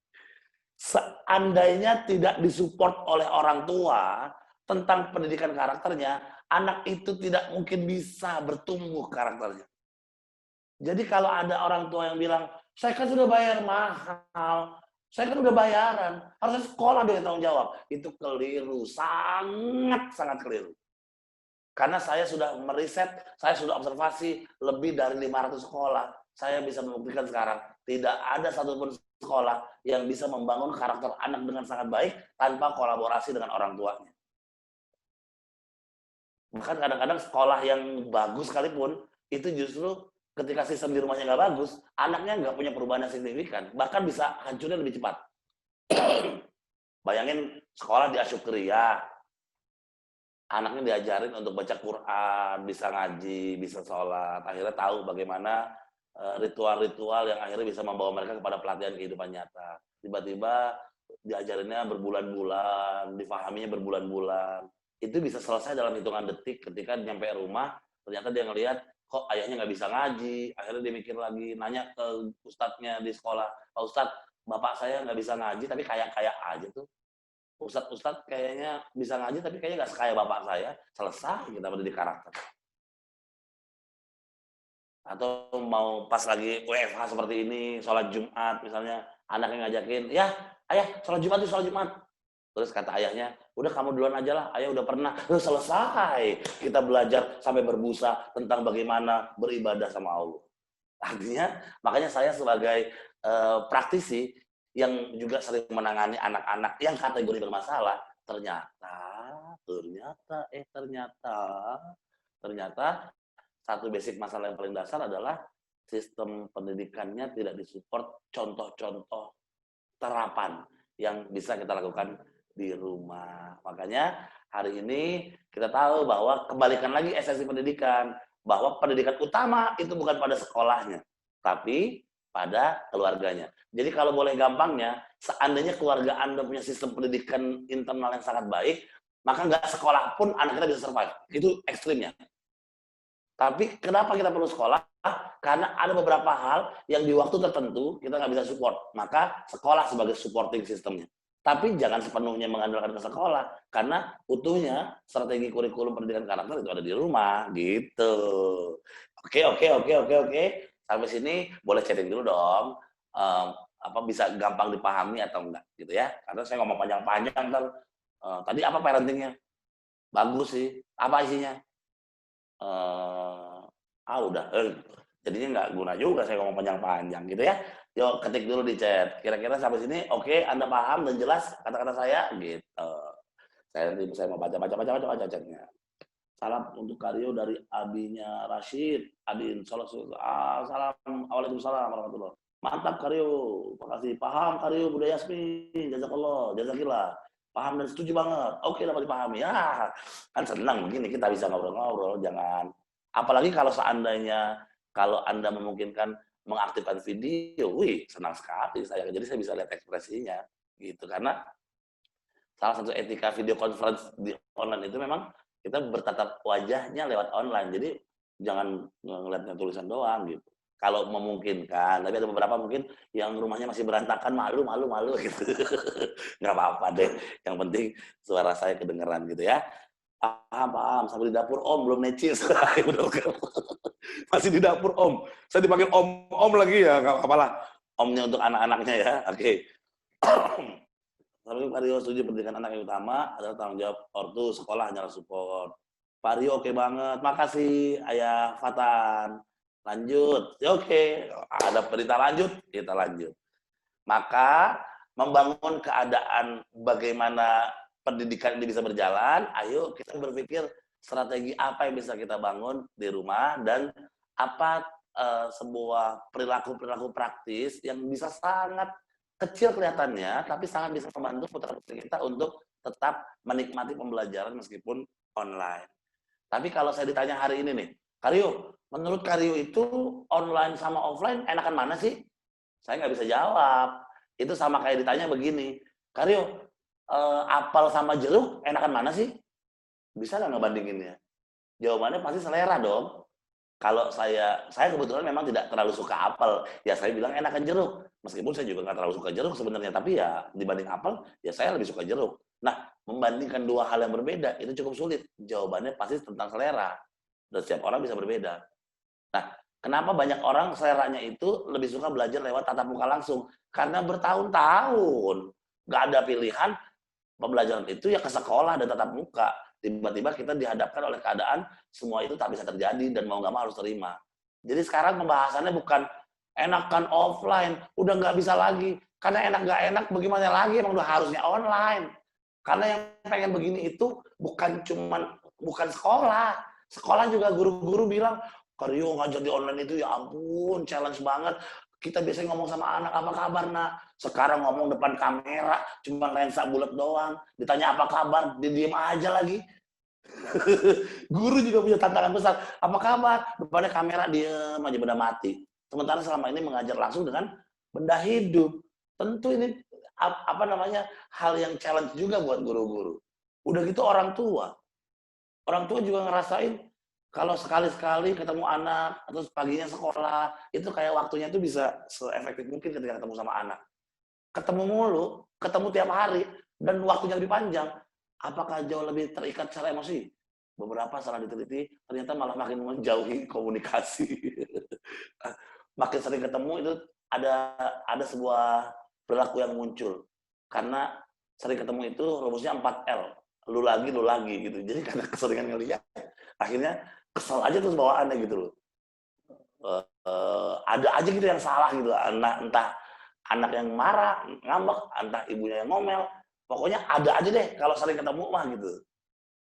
seandainya tidak disupport oleh orang tua tentang pendidikan karakternya, anak itu tidak mungkin bisa bertumbuh karakternya. Jadi kalau ada orang tua yang bilang, saya kan sudah bayar mahal, saya kan udah bayaran, harusnya sekolah dong yang tanggung jawab. Itu keliru, sangat keliru. Karena saya sudah meriset, saya sudah observasi lebih dari 500 sekolah. Saya bisa membuktikan sekarang, tidak ada satupun sekolah yang bisa membangun karakter anak dengan sangat baik tanpa kolaborasi dengan orang tuanya. Bahkan kadang-kadang sekolah yang bagus sekalipun, itu justru ketika sistem di rumahnya nggak bagus, anaknya nggak punya perubahan yang signifikan. Bahkan bisa hancurnya lebih cepat. Bayangin sekolah di Asyukriyah, anaknya diajarin untuk baca Quran, bisa ngaji, bisa sholat, akhirnya tahu bagaimana ritual-ritual yang akhirnya bisa membawa mereka kepada pelatihan kehidupan nyata. Tiba-tiba diajarinnya berbulan-bulan, difahaminya berbulan-bulan. Itu bisa selesai dalam hitungan detik ketika nyampe rumah, ternyata dia ngelihat, kok ayahnya nggak bisa ngaji, akhirnya dia mikir lagi, nanya ke ustadznya di sekolah, Pak Ustadz, bapak saya nggak bisa ngaji, tapi kayak-kayak aja tuh. Ustadz kayaknya bisa ngaji tapi kayaknya nggak sekaya bapak saya. Selesai kita mendidik karakter. Atau mau pas lagi WFH seperti ini, sholat Jumat misalnya, anaknya ngajakin, ya ayah sholat Jumat tuh sholat Jumat. Terus kata ayahnya, udah kamu duluan aja lah, ayah udah pernah. Terus selesai kita belajar sampai berbusa tentang bagaimana beribadah sama Allah. Artinya, makanya saya sebagai praktisi yang juga sering menangani anak-anak yang kategori bermasalah, ternyata satu basic masalah yang paling dasar adalah sistem pendidikannya tidak disupport contoh-contoh terapan yang bisa kita lakukan di rumah. Makanya hari ini kita tahu bahwa kembalikan lagi esensi pendidikan, bahwa pendidikan utama itu bukan pada sekolahnya, tapi pada keluarganya. Jadi kalau boleh gampangnya, seandainya keluarga Anda punya sistem pendidikan internal yang sangat baik, maka nggak sekolah pun anak kita bisa survive. Itu ekstrimnya. Tapi kenapa kita perlu sekolah? Karena ada beberapa hal yang di waktu tertentu kita nggak bisa support. Maka sekolah sebagai supporting sistemnya. Tapi jangan sepenuhnya mengandalkan ke sekolah, karena utuhnya strategi kurikulum pendidikan karakter itu ada di rumah, gitu. Oke. Sampai sini boleh chatting dulu dong. Apa bisa gampang dipahami atau enggak gitu ya? Karena saya ngomong panjang-panjang ntar. Tadi apa parentingnya? Bagus sih. Apa isinya? Udah. Jadinya nggak guna juga saya ngomong panjang-panjang gitu ya. Yuk ketik dulu di chat. Kira-kira sampai sini oke, Anda paham dan jelas kata-kata saya gitu. Saya mau baca chatnya. Salam untuk Karyo dari abinya Rashid, Adin. Waalaikumsalam warahmatullahi. Mantap Karyo, makasih. Paham Karyo, Bunda Yasmin, jazakillah. Paham dan setuju banget. Oke, dapat dipahami. Ya, kan senang begini kita bisa ngobrol-ngobrol. Jangan. Apalagi kalau seandainya kalau Anda memungkinkan mengaktifkan video, senang sekali saya. Jadi saya bisa lihat ekspresinya, gitu. Karena salah satu etika video conference di online itu memang kita bertatap wajahnya lewat online, jadi jangan ngeliatnya tulisan doang gitu. Kalau memungkinkan, tapi ada beberapa mungkin yang rumahnya masih berantakan, malu gitu. Nggak apa-apa deh, yang penting suara saya kedengeran gitu ya. Paham, sampai di dapur Om belum necis. Masih di dapur Om, saya dipanggil Om lagi ya, nggak apa-apa lah. Omnya untuk anak-anaknya ya, oke. Tapi Pak Rio setuju pendidikan anak yang utama adalah tanggung jawab ortu, sekolah hanyalah support. Pak Rio oke banget, makasih Ayah Fatan. Lanjut, oke. Ada berita lanjut, kita lanjut. Maka membangun keadaan bagaimana pendidikan ini bisa berjalan, ayo kita berpikir strategi apa yang bisa kita bangun di rumah, dan apa sebuah perilaku-perilaku praktis yang bisa sangat kecil kelihatannya, tapi sangat bisa membantu putra-putri kita untuk tetap menikmati pembelajaran meskipun online. Tapi kalau saya ditanya hari ini nih, Karyo, menurut Karyo itu online sama offline enakan mana sih? Saya nggak bisa jawab. Itu sama kayak ditanya begini, Karyo, apel sama jeruk enakan mana sih? Bisa nggak ngebandinginnya? Jawabannya pasti selera dong. Kalau saya kebetulan memang tidak terlalu suka apel, ya saya bilang enakan jeruk. Meskipun saya juga nggak terlalu suka jeruk sebenarnya, tapi ya dibanding apel, ya saya lebih suka jeruk. Nah, membandingkan dua hal yang berbeda itu cukup sulit. Jawabannya pasti tentang selera. Dan setiap orang bisa berbeda. Nah, kenapa banyak orang seleranya itu lebih suka belajar lewat tatap muka langsung? Karena bertahun-tahun nggak ada pilihan pembelajaran itu ya ke sekolah dan tatap muka. Tiba-tiba kita dihadapkan oleh keadaan semua itu tak bisa terjadi dan mau nggak mau harus terima. Jadi sekarang pembahasannya bukan enakan offline, udah nggak bisa lagi. Karena enak nggak enak, bagaimana lagi, emang udah harusnya online. Karena yang pengen begini itu bukan sekolah. Sekolah juga guru-guru bilang, Karyo ngajar di online itu ya ampun, challenge banget. Kita biasanya ngomong sama anak, apa kabar nak? Sekarang ngomong depan kamera, cuma lensa bulat doang. Ditanya apa kabar, dia diem aja lagi. Guru juga punya tantangan besar. Apa kabar? Depannya kamera diem aja, benda mati. Sementara selama ini mengajar langsung dengan benda hidup. Tentu ini hal yang challenge juga buat guru-guru. Udah gitu orang tua juga ngerasain kalau sekali-sekali ketemu anak atau paginya sekolah, itu kayak waktunya itu bisa se-efektif mungkin ketika ketemu sama anak. Ketemu mulu, ketemu tiap hari, dan waktunya lebih panjang. Apakah jauh lebih terikat secara emosi? Beberapa setelah diteliti, ternyata malah makin menjauhi komunikasi. Makin sering ketemu itu ada sebuah perilaku yang muncul. Karena sering ketemu itu rumusnya 4L. Lu lagi gitu. Jadi karena keseringan ngeliat, akhirnya kesel aja terus bawaannya gitu loh. Ada aja gitu yang salah gitu. Entah anak yang marah, ngambek, entah ibunya yang ngomel. Pokoknya ada aja deh kalau sering ketemu mah gitu.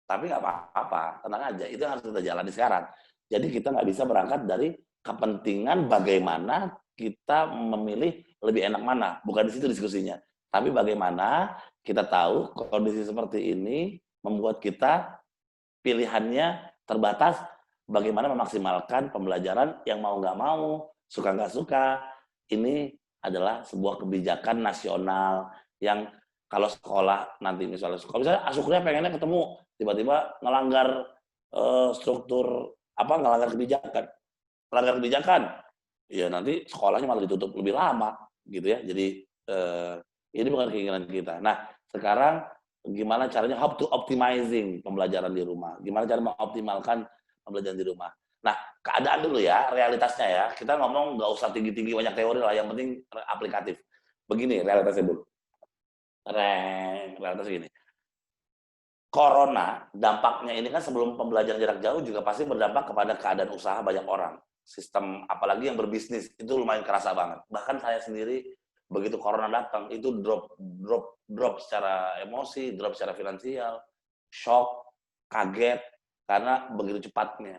Tapi nggak apa-apa, tenang aja. Itu yang harus kita jalani sekarang. Jadi kita nggak bisa berangkat dari kepentingan bagaimana kita memilih lebih enak mana. Bukan di situ diskusinya. Tapi bagaimana kita tahu kondisi seperti ini membuat kita pilihannya terbatas, bagaimana memaksimalkan pembelajaran yang mau nggak mau, suka nggak suka. Ini adalah sebuah kebijakan nasional yang kalau sekolah nanti misalnya Asukria pengennya ketemu, tiba-tiba ngelanggar struktur ngelanggar kebijakan, ya nanti sekolahnya malah ditutup lebih lama gitu ya. Jadi ini bukan keinginan kita. Nah sekarang gimana caranya how to optimizing pembelajaran di rumah, gimana cara mengoptimalkan pembelajaran di rumah. Nah keadaan dulu ya, realitasnya ya, kita ngomong nggak usah tinggi-tinggi banyak teori lah, yang penting aplikatif. Begini realitasnya dulu. Realitas gini. Corona dampaknya ini kan sebelum pembelajaran jarak jauh juga pasti berdampak kepada keadaan usaha banyak orang. Sistem apalagi yang berbisnis itu lumayan kerasa banget. Bahkan saya sendiri begitu corona datang itu drop secara emosi, drop secara finansial, shock, kaget karena begitu cepatnya.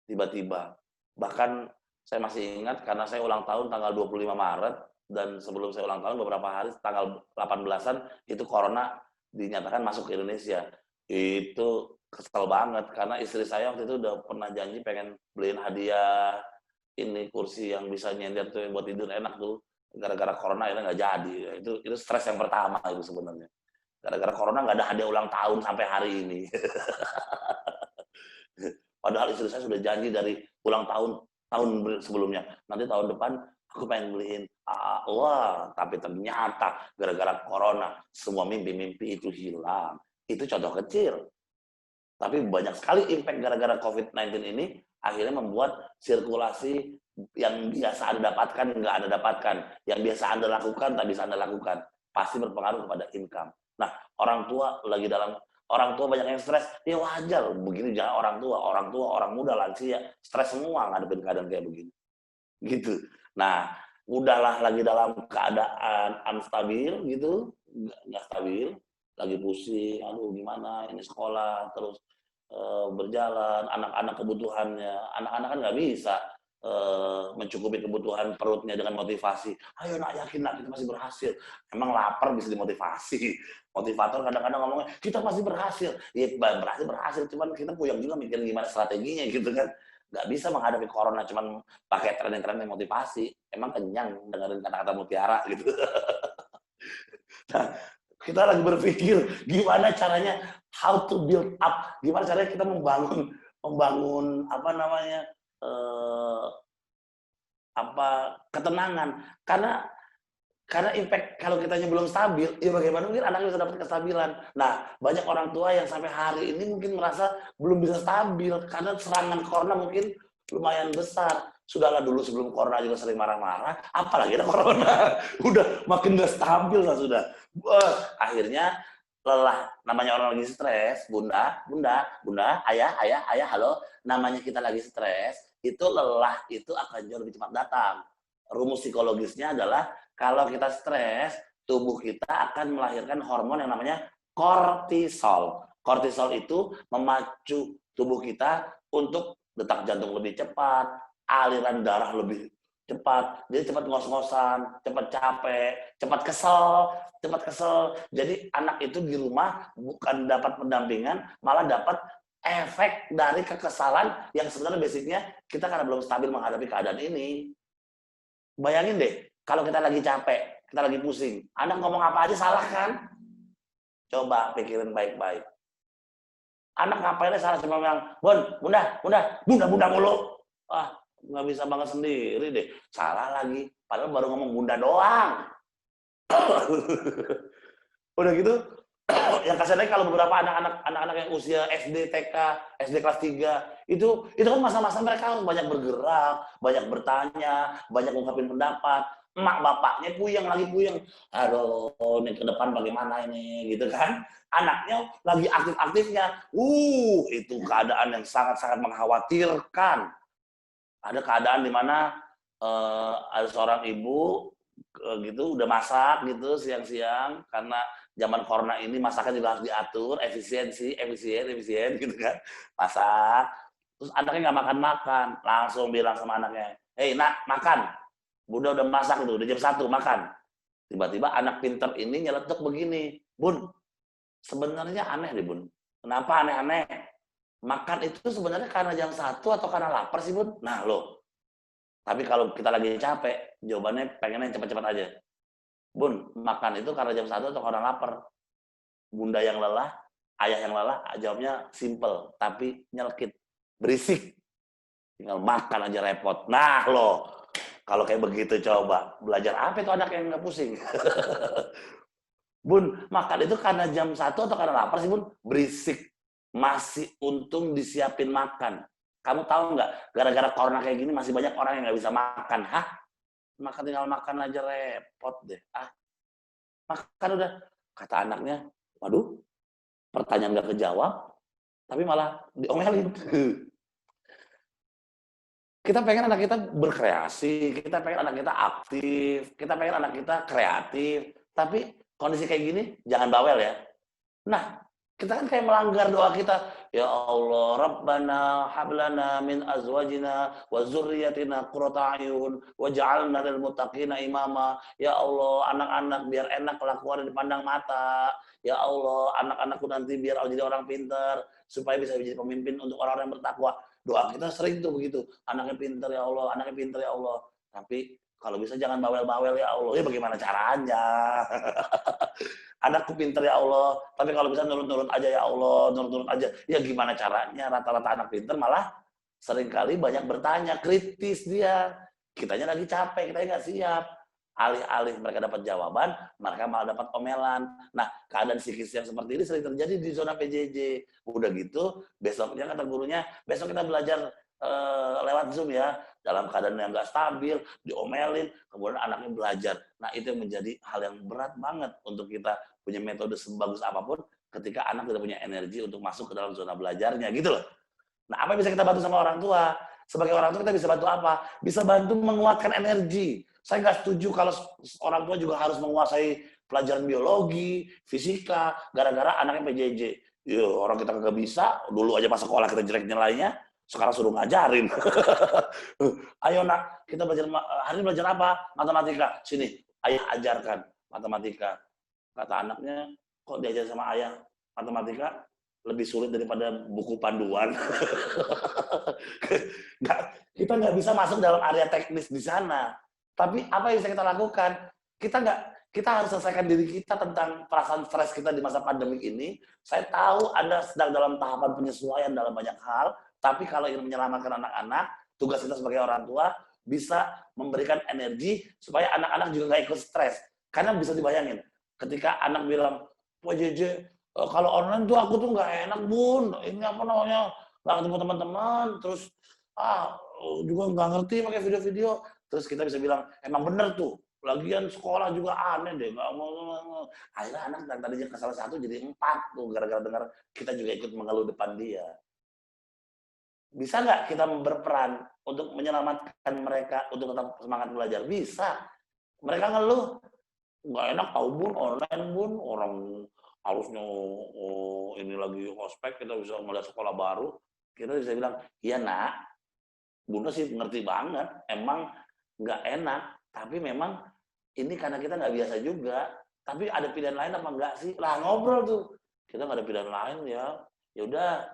Tiba-tiba. Bahkan saya masih ingat karena saya ulang tahun tanggal 25 Maret dan sebelum saya ulang tahun beberapa hari tanggal 18-an itu corona dinyatakan masuk ke Indonesia. Itu kesel banget karena istri saya waktu itu udah pernah janji pengen beliin hadiah ini kursi yang bisa nyender tuh buat tidur enak tuh, gara-gara corona akhirnya nggak jadi. Itu stres yang pertama itu sebenarnya. Gara-gara corona nggak ada hadiah ulang tahun sampai hari ini. Padahal istri saya sudah janji dari ulang tahun sebelumnya, nanti tahun depan aku pengen beliin tapi ternyata gara-gara corona semua mimpi-mimpi itu hilang. Itu contoh kecil. Tapi banyak sekali impact gara-gara COVID-19 ini akhirnya membuat sirkulasi yang biasa Anda dapatkan nggak Anda dapatkan, yang biasa Anda lakukan tak bisa Anda lakukan, pasti berpengaruh kepada income. Nah, orang tua banyak yang stres, ya wajar begini. Jangan orang tua, orang muda, lansia, stres semua ngadepin keadaan kayak begini. Gitu. Nah, udahlah lagi dalam keadaan unstabil gitu, nggak stabil, lagi pusing, aduh gimana ini sekolah terus berjalan, anak-anak kebutuhannya, anak-anak kan nggak bisa mencukupi kebutuhan perutnya dengan motivasi. Ayo nak, yakin nak, kita masih berhasil. Emang lapar bisa dimotivasi. Motivator kadang-kadang ngomongnya, kita masih berhasil. Ya berhasil, cuman kita puyeng juga mikirin gimana strateginya gitu kan. Nggak bisa menghadapi corona cuman pakai tren-tren motivasi. Emang kenyang dengerin kata-kata mutiara gitu. Nah, kita lagi berpikir gimana caranya how to build up, gimana caranya kita membangun apa namanya ketenangan, karena impact kalau kitanya belum stabil, ya bagaimana mungkin anaknya bisa dapat kestabilan. Nah, banyak orang tua yang sampai hari ini mungkin merasa belum bisa stabil karena serangan corona mungkin lumayan besar. Sudahlah, dulu sebelum corona juga sering marah-marah, apalagi ada corona, udah makin gak stabil lah sudah. Akhirnya lelah, namanya orang lagi stres, bunda, ayah, halo, namanya kita lagi stres, itu lelah itu akan jauh lebih cepat datang. Rumus psikologisnya adalah kalau kita stres, tubuh kita akan melahirkan hormon yang namanya kortisol. Kortisol itu memacu tubuh kita untuk detak jantung lebih cepat, aliran darah lebih cepat, jadi cepat ngos-ngosan, cepat capek, cepat kesel. Jadi anak itu di rumah bukan dapat pendampingan, malah dapat efek dari kekesalan yang sebenarnya basicnya kita karena belum stabil menghadapi keadaan ini. Bayangin deh, kalau kita lagi capek, kita lagi pusing, anak ngomong apa aja salah kan? Coba pikirin baik-baik. Anak ngapainnya salah, cuma bilang, bunda mulu. Ah, nggak bisa banget sendiri deh. Salah lagi, padahal baru ngomong bunda doang. Udah gitu, yang kasihannya kalau beberapa anak-anak yang usia SD, TK, SD kelas 3, itu kan masa-masa mereka harus banyak bergerak, banyak bertanya, banyak ngungkapin pendapat. Emak bapaknya puyeng. Aduh, ini ke depan bagaimana ini, gitu kan. Anaknya lagi aktif-aktifnya. Itu keadaan yang sangat-sangat mengkhawatirkan. Ada keadaan di mana ada seorang ibu gitu udah masak gitu siang-siang, karena zaman corona ini masaknya juga harus diatur, efisien gitu kan. Masak, terus anaknya nggak makan, langsung bilang sama anaknya, "Hei nak, makan. Bunda udah masak itu, udah jam 1, makan." Tiba-tiba anak pinter ini nyeletuk begini, "Bun, sebenarnya aneh deh Bun. Kenapa aneh-aneh? Makan itu sebenarnya karena jam 1 atau karena lapar sih Bun?" Nah loh, tapi kalau kita lagi capek, jawabannya pengennya cepat-cepat aja. "Bun, makan itu karena jam 1 atau karena lapar?" Bunda yang lelah, ayah yang lelah, jawabnya simple, tapi nyelkit, berisik. Tinggal makan aja repot. Nah loh, kalau kayak begitu coba, belajar apa itu anak yang nggak pusing? "Bun, makan itu karena jam 1 atau karena lapar sih Bun?" Berisik. Masih untung disiapin makan. Kamu tahu nggak, gara-gara corona kayak gini masih banyak orang yang nggak bisa makan. Hah? Tinggal makan aja repot deh. Makan udah. Kata anaknya, waduh, pertanyaan nggak kejawab, tapi malah diomelin. Kita pengen anak kita berkreasi, kita pengen anak kita aktif, kita pengen anak kita kreatif, tapi kondisi kayak gini, jangan bawel ya. Nah, kita kan kayak melanggar doa kita. Ya Allah, Rabbana hablana min azwajina wa dzurriyyatina qurrata a'yun waj'alna lil muttaqina imama. Ya Allah, anak-anak biar enak kelakuan dipandang mata. Ya Allah, anak-anakku nanti biar jadi orang pintar supaya bisa menjadi pemimpin untuk orang-orang yang bertakwa. Doa kita sering tuh begitu. Anaknya pintar ya Allah, anaknya pintar ya Allah. Tapi kalau bisa jangan bawel-bawel ya Allah. Ya bagaimana caranya? Anakku pintar ya Allah, tapi kalau bisa nurut-nurut aja ya Allah, nurut-nurut aja. Ya gimana caranya? Rata-rata anak pintar malah seringkali banyak bertanya, kritis dia. Kitanya lagi capek, kitanya nggak siap. Alih-alih mereka dapat jawaban, mereka malah dapat omelan. Nah, keadaan psikis yang seperti ini sering terjadi di zona PJJ. Udah gitu, besoknya kata gurunya, besok kita belajar lewat Zoom ya, dalam keadaan yang nggak stabil, diomelin, kemudian anaknya belajar. Nah, itu yang menjadi hal yang berat banget untuk kita punya metode sebagus apapun ketika anak tidak punya energi untuk masuk ke dalam zona belajarnya, gitu loh. Nah, apa yang bisa kita bantu sama orang tua? Sebagai orang tua kita bisa bantu apa? Bisa bantu menguatkan energi. Saya nggak setuju kalau orang tua juga harus menguasai pelajaran biologi, fisika, gara-gara anaknya PJJ. Yo, orang kita kagak bisa, dulu aja pas sekolah kita jelek nilainya, sekarang suruh ngajarin. Ayo nak, kita belajar hari ini belajar apa? Matematika. Sini, ayah ajarkan matematika. Kata anaknya, kok diajar sama ayah matematika lebih sulit daripada buku panduan. Kita nggak bisa masuk dalam area teknis di sana. Tapi apa yang bisa kita lakukan? Kita harus selesaikan diri kita tentang perasaan stres kita di masa pandemik ini. Saya tahu Anda sedang dalam tahapan penyesuaian dalam banyak hal, tapi kalau ingin menyelamatkan anak-anak, tugas kita sebagai orang tua bisa memberikan energi supaya anak-anak juga nggak ikut stres. Karena bisa dibayangin, ketika anak bilang, Pak JJ, kalau online tuh aku tuh nggak enak bun, ini apa namanya, nggak ketemu teman-teman, terus juga nggak ngerti pakai video-video, terus kita bisa bilang, emang bener tuh, lagian sekolah juga aneh deh, nggak mau. Akhirnya anak yang tadinya ke salah satu jadi 4 tuh, gara-gara dengar kita juga ikut mengeluh depan dia. Bisa nggak kita berperan untuk menyelamatkan mereka untuk tetap semangat belajar? Bisa. Mereka ngeluh, nggak enak tahu bun, online bun, orang harusnya ini lagi ospek, kita bisa melihat sekolah baru, kita bisa bilang, iya nak, bunda sih ngerti banget, emang nggak enak, tapi memang ini karena kita nggak biasa juga, tapi ada pilihan lain apa enggak sih? Lah ngobrol tuh, kita nggak ada pilihan lain ya udah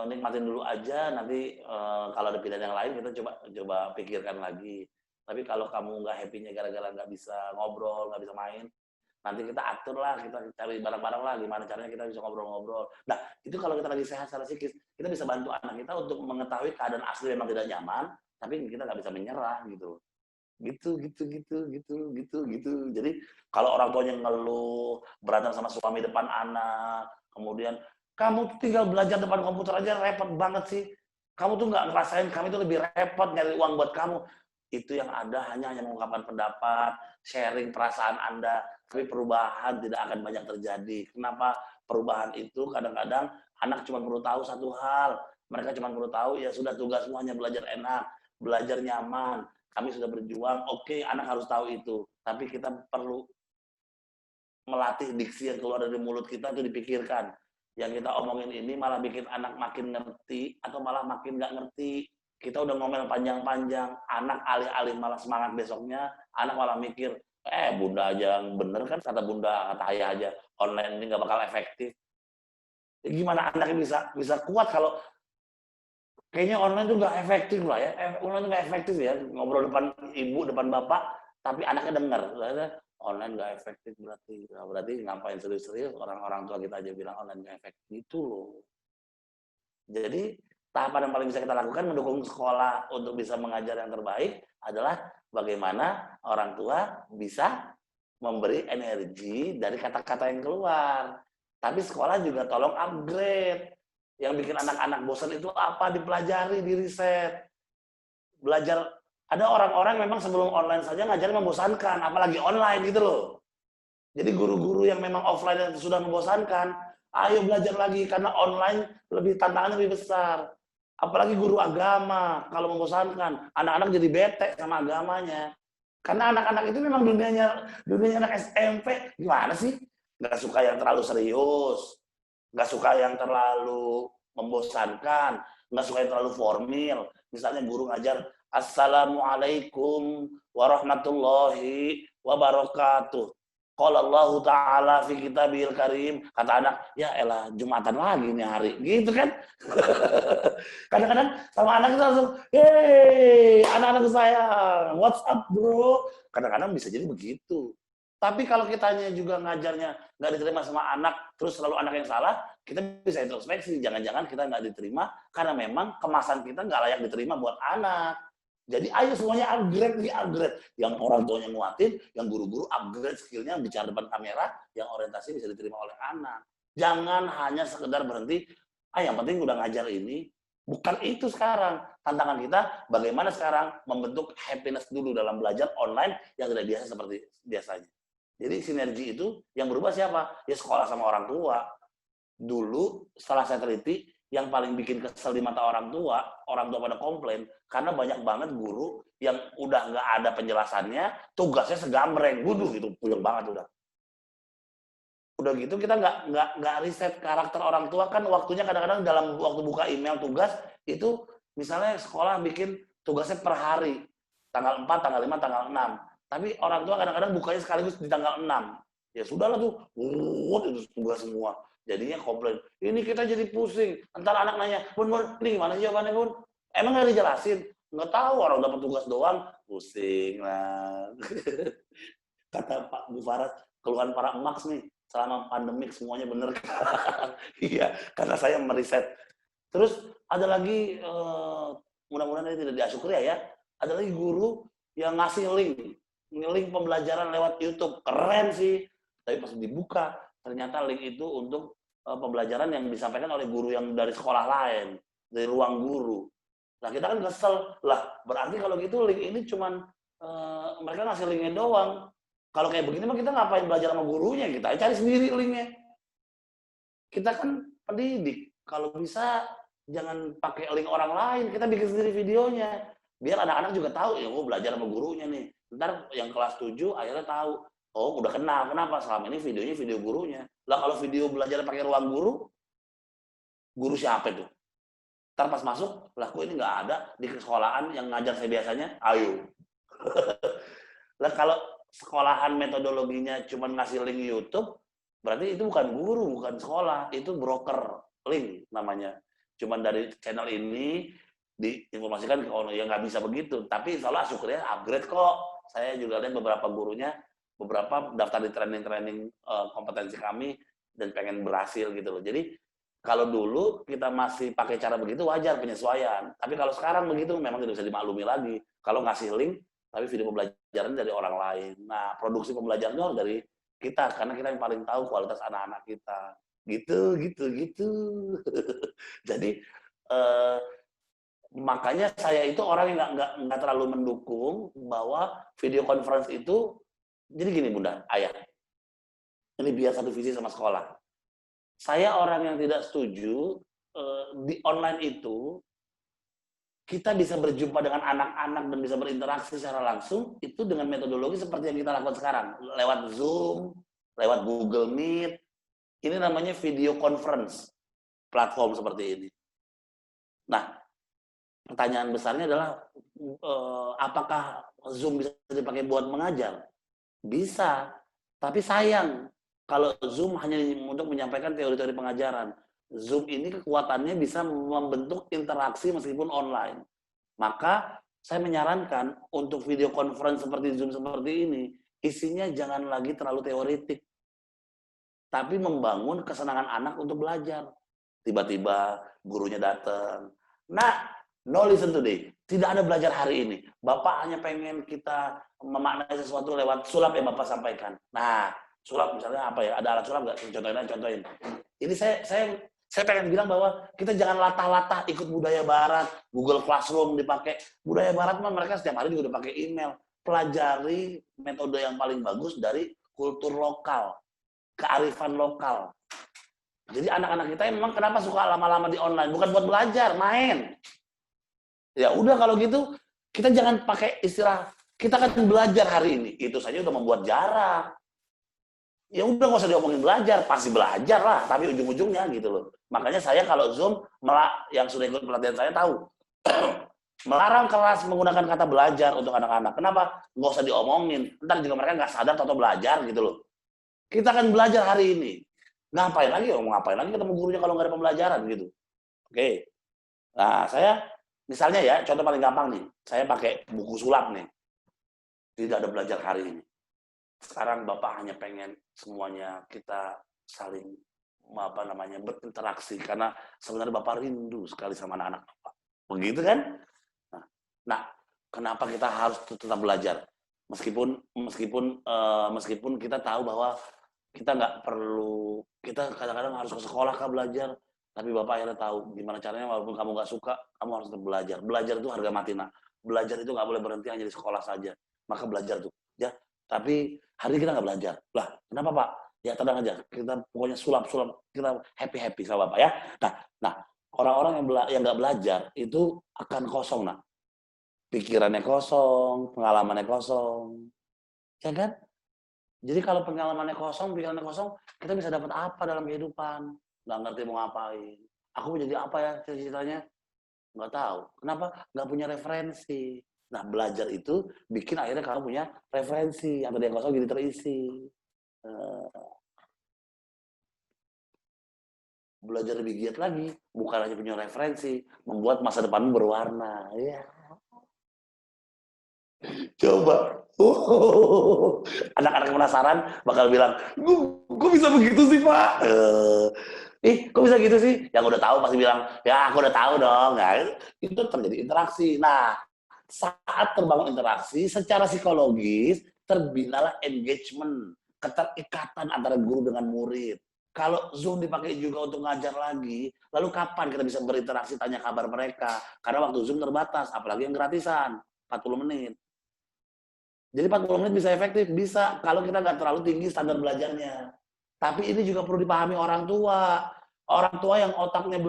nikmatin dulu aja, nanti kalau ada pilihan yang lain kita coba pikirkan lagi. Tapi kalau kamu nggak happy-nya gara-gara nggak bisa ngobrol, nggak bisa main, nanti kita atur lah, kita cari bareng-bareng lah gimana caranya kita bisa ngobrol-ngobrol. Nah, itu kalau kita lagi sehat secara psikis, kita bisa bantu anak kita untuk mengetahui keadaan asli memang tidak nyaman, tapi kita nggak bisa menyerah gitu. Gitu. Jadi kalau orang tuanya ngeluh, berantem sama suami depan anak, kemudian kamu tinggal belajar depan komputer aja repot banget sih. Kamu tuh nggak ngerasain kami tuh lebih repot nyari uang buat kamu. Itu yang ada hanya mengungkapkan pendapat, sharing perasaan Anda, tapi perubahan tidak akan banyak terjadi. Kenapa? Perubahan itu kadang-kadang anak cuma perlu tahu satu hal. Mereka cuma perlu tahu ya sudah tugasmu hanya belajar enak, belajar nyaman. Kami sudah berjuang, oke, anak harus tahu itu. Tapi kita perlu melatih diksi yang keluar dari mulut kita itu dipikirkan. Yang kita omongin ini malah bikin anak makin ngerti atau malah makin nggak ngerti. Kita udah ngomel panjang-panjang, anak alih-alih malah semangat besoknya, anak malah mikir, bunda aja yang bener kan, kata bunda, kata ayah aja, online ini nggak bakal efektif. Ya, gimana anaknya bisa kuat kalau kayaknya online tuh nggak efektif lah ya, online tuh nggak efektif ya, ngobrol depan ibu, depan bapak, tapi anaknya dengar, online nggak efektif berarti ngapain serius-serius, orang tua kita aja bilang online nggak efektif, itu loh. Jadi tahapan yang paling bisa kita lakukan mendukung sekolah untuk bisa mengajar yang terbaik adalah bagaimana orang tua bisa memberi energi dari kata-kata yang keluar. Tapi sekolah juga tolong upgrade. Yang bikin anak-anak bosan itu apa? Dipelajari, di riset. Belajar. Ada orang-orang memang sebelum online saja ngajar membosankan, apalagi online gitu loh. Jadi guru-guru yang memang offline yang sudah membosankan, ayo belajar lagi karena online tantangannya lebih besar. Apalagi guru agama, kalau membosankan, anak-anak jadi bete sama agamanya. Karena anak-anak itu memang dunianya anak SMP, gimana sih? Nggak suka yang terlalu serius, nggak suka yang terlalu membosankan, nggak suka yang terlalu formal. Misalnya guru ngajar, Assalamualaikum warahmatullahi wabarakatuh. Qala Allah Ta'ala fi kitabil karim. Kata anak, ya elah Jumatan lagi nih hari. Gitu kan? Kadang-kadang sama anak kita langsung, hey anak-anak saya, what's up bro? Kadang-kadang bisa jadi begitu. Tapi kalau kitanya juga ngajarnya nggak diterima sama anak, terus selalu anak yang salah, kita bisa introspeksi. Jangan-jangan kita nggak diterima karena memang kemasan kita nggak layak diterima buat anak. Jadi ayo semuanya upgrade. Yang orang tuanya nguatin, yang guru-guru upgrade skillnya, bicara depan kamera, yang orientasi bisa diterima oleh anak. Jangan hanya sekedar berhenti, yang penting udah ngajar ini. Bukan itu sekarang. Tantangan kita bagaimana sekarang membentuk happiness dulu dalam belajar online yang tidak biasa seperti biasanya. Jadi sinergi itu yang berubah siapa? Ya sekolah sama orang tua. Dulu setelah saya teliti, yang paling bikin kesel di mata orang tua pada komplain, karena banyak banget guru yang udah nggak ada penjelasannya, tugasnya segambreng, waduh itu puyeng banget udah. Udah gitu kita nggak riset karakter orang tua, kan waktunya kadang-kadang dalam waktu buka email tugas itu misalnya sekolah bikin tugasnya per hari, tanggal 4, tanggal 5, tanggal 6. Tapi orang tua kadang-kadang bukanya sekaligus di tanggal 6. Ya sudahlah tuh, itu tugas semua. Jadinya komplain, ini kita jadi pusing. Entar anak nanya, Bun, ini gimana sih jawabannya, Bun? Emang nggak dijelasin? Nggak tahu, orang dapat tugas doang, pusing lah. Kata Pak Bu Faras, keluhan para emaks nih, selama pandemik semuanya bener. Iya, karena saya meriset. Terus ada lagi, mudah-mudahan ini tidak diasyukri ya, ada lagi guru yang ngasih link pembelajaran lewat YouTube. Keren sih, tapi pas dibuka, ternyata link itu untuk pembelajaran yang disampaikan oleh guru yang dari sekolah lain, dari ruang guru. Nah kita kan kesel, lah berarti kalau gitu link ini cuman mereka ngasih linknya doang. Kalau kayak begini mah kita ngapain belajar sama gurunya, kita cari sendiri linknya. Kita kan pendidik, kalau bisa jangan pakai link orang lain, kita bikin sendiri videonya. Biar anak-anak juga tahu, ya gue belajar sama gurunya nih. Ntar yang kelas 7 akhirnya tahu, oh udah kenal, kenapa selama ini videonya video gurunya. Lah kalau video belajar pakai ruang guru siapa itu? Ntar pas masuk, lah kok ini nggak ada di sekolahan yang ngajar saya biasanya, ayo. Lah kalau sekolahan metodologinya cuma ngasih link YouTube, berarti itu bukan guru, bukan sekolah, itu broker link namanya. Cuman dari channel ini diinformasikan ke ono, ya nggak bisa begitu. Tapi insya Allah syukurnya upgrade kok. Saya juga lihat beberapa gurunya, beberapa daftar di training kompetensi kami dan pengen berhasil gitu loh. Jadi kalau dulu kita masih pakai cara begitu wajar penyesuaian. Tapi kalau sekarang begitu memang tidak bisa dimaklumi lagi. Kalau ngasih link, tapi video pembelajaran dari orang lain. Nah, produksi pembelajarannya harus dari kita, karena kita yang paling tahu kualitas anak-anak kita. Gitu. Jadi, makanya saya itu orang yang nggak terlalu mendukung bahwa video conference itu, jadi gini Bunda, Ayah, ini biar satu visi sama sekolah. Saya orang yang tidak setuju di online itu, kita bisa berjumpa dengan anak-anak dan bisa berinteraksi secara langsung, itu dengan metodologi seperti yang kita lakukan sekarang. Lewat Zoom, lewat Google Meet, ini namanya video conference, platform seperti ini. Nah, pertanyaan besarnya adalah, apakah Zoom bisa dipakai buat mengajar? Bisa, tapi sayang, kalau Zoom hanya untuk menyampaikan teori-teori pengajaran. Zoom ini kekuatannya bisa membentuk interaksi meskipun online. Maka saya menyarankan untuk video conference seperti Zoom seperti ini, isinya jangan lagi terlalu teoretik. Tapi membangun kesenangan anak untuk belajar. Tiba-tiba gurunya datang. Nah, no listen today. Tidak ada belajar hari ini. Bapak hanya pengen kita memaknai sesuatu lewat sulap yang Bapak sampaikan. Nah, sulap misalnya apa ya? Ada alat sulap nggak? Contohin. Ini saya pengen bilang bahwa kita jangan latah-latah ikut budaya barat, Google Classroom dipakai. Budaya barat mah mereka setiap hari juga udah pakai email. Pelajari metode yang paling bagus dari kultur lokal, kearifan lokal. Jadi anak-anak kita memang kenapa suka lama-lama di online? Bukan buat belajar, main. Ya udah kalau gitu, kita jangan pakai istilah kita kan belajar hari ini. Itu saja udah membuat jarak. Ya udah nggak usah diomongin belajar, pasti belajar lah, tapi ujung-ujungnya gitu loh. Makanya saya kalau Zoom, yang sudah ikut pelatihan saya tahu, melarang kelas menggunakan kata belajar untuk anak-anak. Kenapa? Nggak usah diomongin, ntar juga mereka nggak sadar atau belajar gitu loh. Kita akan belajar hari ini. Ngapain lagi? Mau ngapain lagi ketemu gurunya kalau nggak ada pembelajaran gitu. Oke. Nah, saya misalnya ya, contoh paling gampang nih, saya pakai buku sulap nih. Tidak ada belajar hari ini. Sekarang Bapak hanya pengen semuanya kita saling berinteraksi karena sebenarnya Bapak rindu sekali sama anak-anak Bapak. Begitu kan? Nah, kenapa kita harus tetap belajar? Meskipun kita tahu bahwa kita nggak perlu, kita kadang-kadang harus ke sekolah belajar, tapi Bapak akhirnya tahu gimana caranya walaupun kamu nggak suka, kamu harus tetap belajar. Belajar itu harga mati, nak. Belajar itu nggak boleh berhenti hanya di sekolah saja. Maka belajar tuh, ya. Tapi hari ini kita nggak belajar. Lah, kenapa Pak? Ya tenang aja, kita pokoknya sulap-sulap, kita happy sama Bapak ya. Nah, orang-orang yang nggak belajar itu akan kosong, nak. Pikirannya kosong, pengalamannya kosong, ya kan? Jadi kalau pengalamannya kosong, pikirannya kosong, kita bisa dapat apa dalam kehidupan? Nggak ngerti mau ngapain. Aku mau jadi apa ya cita-citanya? Nggak tahu. Kenapa? Nggak punya referensi. Nah, belajar itu bikin akhirnya kamu punya referensi. Yang tadi yang kosong jadi terisi. Belajar lebih giat lagi. Bukan hanya punya referensi. Membuat masa depanmu berwarna. Ya. Coba. Anak-anak penasaran bakal bilang, kok bisa begitu sih Pak? Kok bisa gitu sih? Yang udah tahu pasti bilang, ya aku udah tahu dong. Nah, itu terjadi interaksi. Nah, saat terbangun interaksi, secara psikologis, terbinalah engagement, keterikatan antara guru dengan murid. Kalau Zoom dipakai juga untuk ngajar lagi, lalu kapan kita bisa berinteraksi, tanya kabar mereka? Karena waktu Zoom terbatas, apalagi yang gratisan, 40 menit. Jadi 40 menit bisa efektif? Bisa, kalau kita nggak terlalu tinggi standar belajarnya. Tapi ini juga perlu dipahami orang tua. Orang tua yang otaknya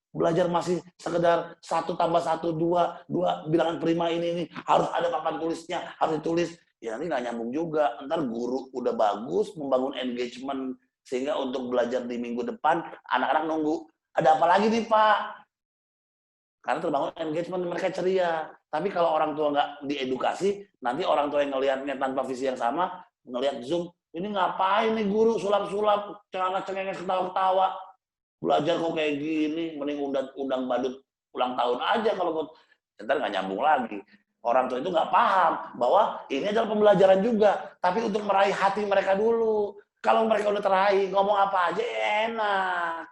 belajar masih sekedar 1 tambah 1, 2 bilangan prima ini harus ada papan tulisnya, harus ditulis. Ya ini nggak nyambung juga. Ntar guru udah bagus, membangun engagement, sehingga untuk belajar di minggu depan, anak-anak nunggu, ada apa lagi nih Pak? Karena terbangun engagement, mereka ceria. Tapi kalau orang tua nggak diedukasi, nanti orang tua yang ngelihatnya tanpa visi yang sama, ngelihat Zoom, ini ngapain nih guru sulap-sulap, cengenges ketawa-ketawa, belajar kok kayak gini, mending undang badut ulang tahun aja kalau ntar nggak nyambung lagi. Orang tua itu nggak paham bahwa ini adalah pembelajaran juga, tapi untuk meraih hati mereka dulu. Kalau mereka udah teraih, ngomong apa aja enak.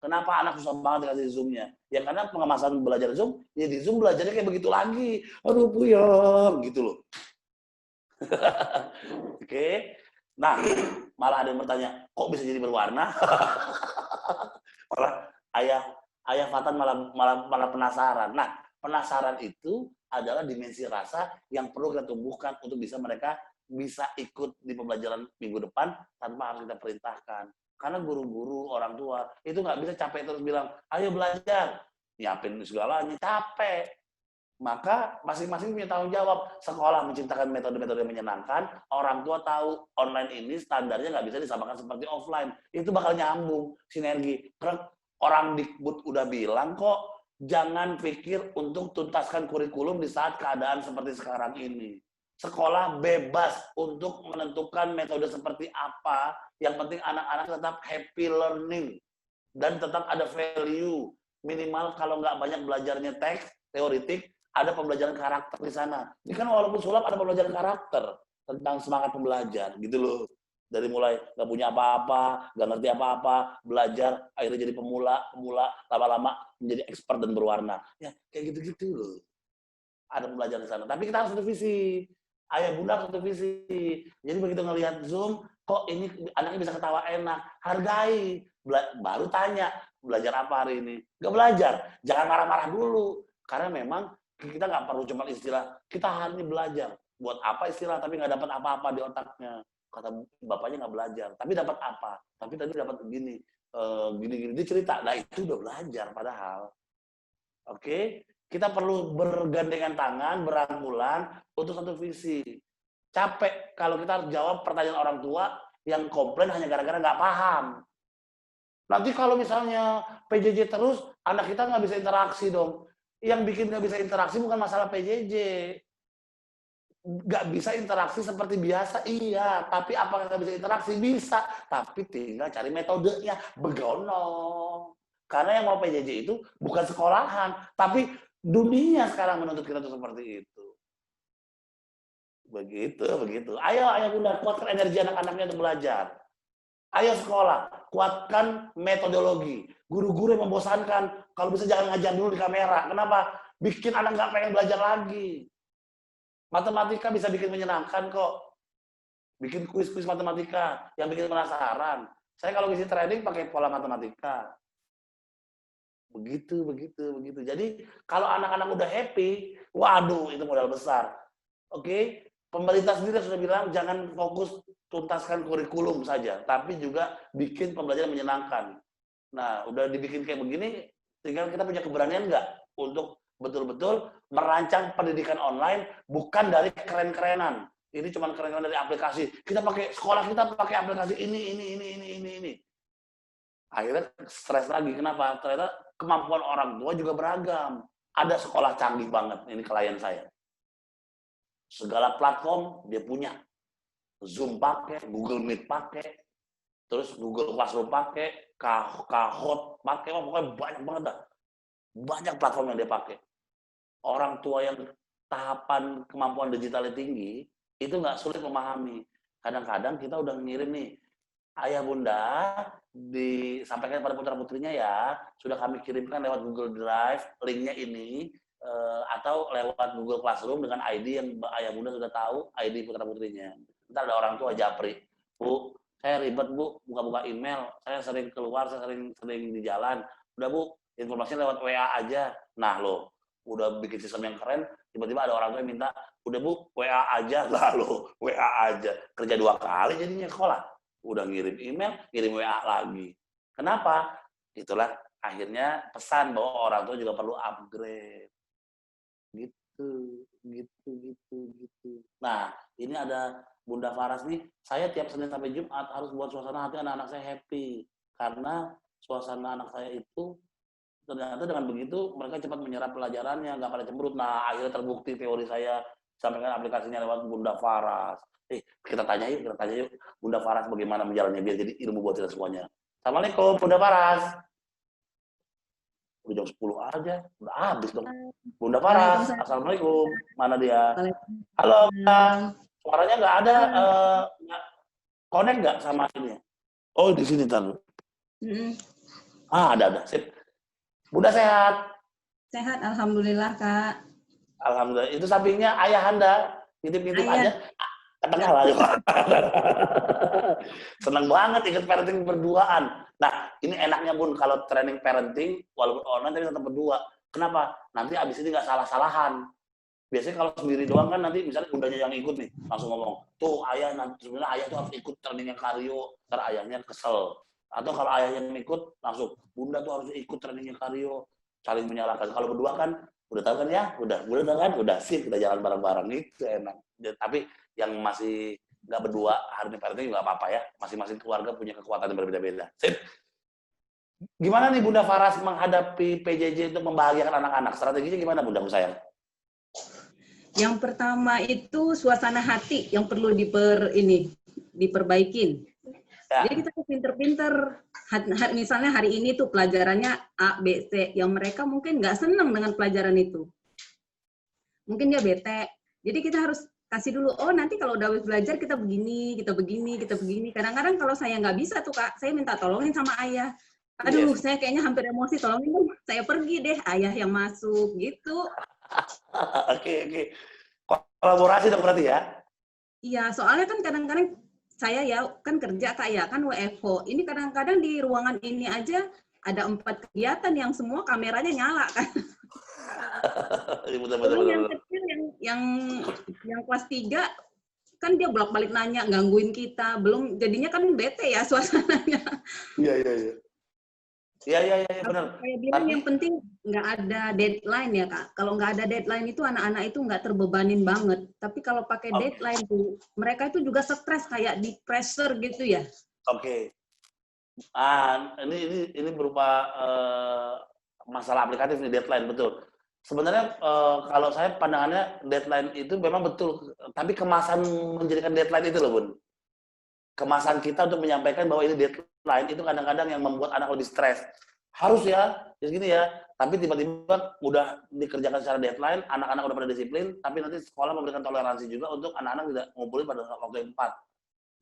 Kenapa anak susah banget dikasih Zoom-nya? Ya karena pengemasan belajar Zoom, ya di Zoom belajarnya kayak begitu lagi. Aduh puyeng, gitu loh. Oke. Nah, malah ada yang bertanya, kok bisa jadi berwarna? Malah ayah Fatan malah penasaran. Nah, penasaran itu adalah dimensi rasa yang perlu kita tumbuhkan untuk mereka bisa ikut di pembelajaran minggu depan tanpa harus kita perintahkan. Karena guru-guru, orang tua, itu nggak bisa capek terus bilang, ayo belajar. Nyiapin segalanya, capek. Maka masing-masing punya tanggung jawab. Sekolah menciptakan metode-metode yang menyenangkan, orang tua tahu online ini standarnya nggak bisa disamakan seperti offline. Itu bakal nyambung, sinergi. Karena orang Dikbud udah bilang kok, jangan pikir untuk tuntaskan kurikulum di saat keadaan seperti sekarang ini. Sekolah bebas untuk menentukan metode seperti apa. Yang penting anak-anak tetap happy learning. Dan tetap ada value. Minimal kalau nggak banyak belajarnya teks, teoritik, ada pembelajaran karakter di sana. Ini kan walaupun sulap ada pembelajaran karakter. Tentang semangat pembelajar. Gitu loh. Dari mulai nggak punya apa-apa, nggak ngerti apa-apa, belajar, akhirnya jadi pemula, lama-lama menjadi expert dan berwarna. Ya, kayak gitu-gitu loh. Ada pembelajaran di sana. Tapi kita harus satu visi. Ayah bunda satu visi. Jadi begitu ngelihat Zoom, kok ini anaknya bisa ketawa enak, hargai. Baru tanya, belajar apa hari ini? Nggak belajar, jangan marah-marah dulu. Karena memang kita nggak perlu cuma istilah, kita hari ini belajar. Buat apa istilah, tapi nggak dapat apa-apa di otaknya. Kata bapaknya nggak belajar, tapi dapat apa? Tapi tadi dapat gini, gini-gini. Dia cerita, nah itu udah belajar padahal. Oke? Kita perlu bergandengan tangan, berangkulan untuk satu visi. Capek kalau kita harus jawab pertanyaan orang tua yang komplain hanya gara-gara nggak paham. Nanti kalau misalnya PJJ terus, anak kita nggak bisa interaksi dong. Yang bikin nggak bisa interaksi bukan masalah PJJ. Nggak bisa interaksi seperti biasa, iya. Tapi apakah nggak bisa interaksi? Bisa. Tapi tinggal cari metodenya. Begono. Karena yang mau PJJ itu bukan sekolahan, tapi dunia sekarang menuntut kita untuk seperti itu. Begitu. Ayo bunda, kuatkan energi anak-anaknya untuk belajar. Ayo sekolah, kuatkan metodologi. Guru-guru yang membosankan, kalau bisa jangan ngajar dulu di kamera. Kenapa? Bikin anak nggak pengen belajar lagi. Matematika bisa bikin menyenangkan kok. Bikin kuis-kuis matematika yang bikin penasaran. Saya kalau ngisi training pakai pola matematika. Begitu. Jadi kalau anak-anak udah happy, waduh itu modal besar. Oke? Pemerintah sendiri sudah bilang jangan fokus tuntaskan kurikulum saja, tapi juga bikin pembelajaran menyenangkan. Nah, udah dibikin kayak begini, tinggal kita punya keberanian nggak untuk betul-betul merancang pendidikan online bukan dari keren-kerenan. ini cuma keren-keren dari aplikasi. Kita pakai sekolah kita pakai aplikasi ini. Akhirnya stres lagi. Kenapa? Ternyata kemampuan orang tua juga beragam. Ada sekolah canggih banget, ini klien saya. Segala platform dia punya. Zoom pakai, Google Meet pakai, terus Google Classroom pakai, Kahoot pakai, pokoknya banyak banget dah. Banyak platform yang dia pakai. Orang tua yang tahapan kemampuan digitalnya tinggi, itu nggak sulit memahami. Kadang-kadang kita udah ngirim nih, ayah bunda, disampaikan pada putra-putrinya ya, sudah kami kirimkan lewat Google Drive, linknya ini, atau lewat Google Classroom dengan ID yang ayah bunda sudah tahu, ID putra-putrinya. Ntar ada orang tua japri, Bu, saya ribet Bu, buka-buka email, saya sering keluar, saya sering di jalan. Udah Bu, informasinya lewat WA aja. Nah loh, udah bikin sistem yang keren, tiba-tiba ada orang tua yang minta, udah Bu, WA aja. Lah loh, WA aja. Kerja 2 kali jadinya sekolah. Udah ngirim email, ngirim WA lagi. Kenapa? Itulah akhirnya pesan bahwa orang tua juga perlu upgrade. Gitu. Nah, ini ada Bunda Faras nih, saya tiap Senin sampai Jumat harus buat suasana hati anak-anak saya happy. Karena suasana anak saya itu, ternyata dengan begitu mereka cepat menyerap pelajarannya, nggak pada cemberut. Nah, akhirnya terbukti teori saya, sampaikan aplikasinya lewat Bunda Faras. Kita tanya yuk, Bunda Faras bagaimana menjalannya biar jadi ilmu buat kita semuanya. Assalamualaikum, Bunda Faras. Udah jam 10 aja, udah habis dong. Bunda Faras, Assalamualaikum. Mana dia? Halo, Bunda. Suaranya nggak ada, connect nggak sama ini? Oh, di sini ntar. Ada. Sip. Bunda sehat? Sehat, alhamdulillah Kak. Alhamdulillah. Itu sampingnya ayah Anda, nitip-nitip aja. Ketengah lah. Senang banget ikut parenting berduaan. Nah, ini enaknya Bun, kalau training parenting, walaupun online tapi tetap berdua. Kenapa? Nanti abis ini nggak salah-salahan. Biasanya kalau sendiri doang kan nanti misalnya bundanya yang ikut nih, langsung ngomong, tuh ayah nanti sebenarnya ayah tuh harus ikut trainingnya Karyo, ntar ayahnya kesel. Atau kalau ayah yang ikut, langsung, bunda tuh harus ikut trainingnya Karyo, saling menyalahkan. Kalau berdua kan, udah tahu kan ya, udah sip, kita jalan bareng-bareng, itu enak. Tapi yang masih nggak berdua, hari ini parenting nggak apa-apa ya, masing-masing keluarga punya kekuatan yang berbeda-beda. Sip. Gimana nih Bunda Faras menghadapi PJJ untuk membahagiakan anak-anak? Strateginya gimana Bunda sayang? Yang pertama itu suasana hati yang perlu diperbaikin. Ya. Jadi kita pinter-pinter. Misalnya hari ini tuh pelajarannya A, B, C, yang mereka mungkin nggak senang dengan pelajaran itu. Mungkin dia bete. Jadi kita harus kasih dulu, oh nanti kalau udah belajar kita begini. Kadang-kadang kalau saya nggak bisa tuh Kak, saya minta tolongin sama ayah. Aduh, saya kayaknya hampir emosi, tolongin dong. Saya pergi deh, ayah yang masuk, gitu. Oke. Kolaborasi dong berarti ya? Iya, soalnya kan kadang-kadang saya ya kan kerja Kak ya, kan WFO. Ini kadang-kadang di ruangan ini aja ada 4 kegiatan yang semua kameranya nyala kan. Betul. Yang kecil yang kelas 3 kan dia bolak-balik nanya, gangguin kita. Belum jadinya kan bete ya suasananya. Iya. Iya, benar. Saya bilang yang penting nggak ada deadline ya Kak. Kalau nggak ada deadline itu anak-anak itu nggak terbebanin banget. Tapi kalau pakai deadline tuh, mereka itu juga stres kayak di pressure gitu ya. Oke. Ini berupa masalah aplikatif nih, deadline, betul. Sebenarnya kalau saya pandangannya deadline itu memang betul, tapi kemasan menjadikan deadline itu loh Bun. Kemasan kita untuk menyampaikan bahwa ini deadline itu kadang-kadang yang membuat anak lebih stres. Harus ya, gini ya. Tapi tiba-tiba udah dikerjakan secara deadline, anak-anak udah pada disiplin, tapi nanti sekolah memberikan toleransi juga untuk anak-anak tidak ngumpulin pada waktu yang tepat.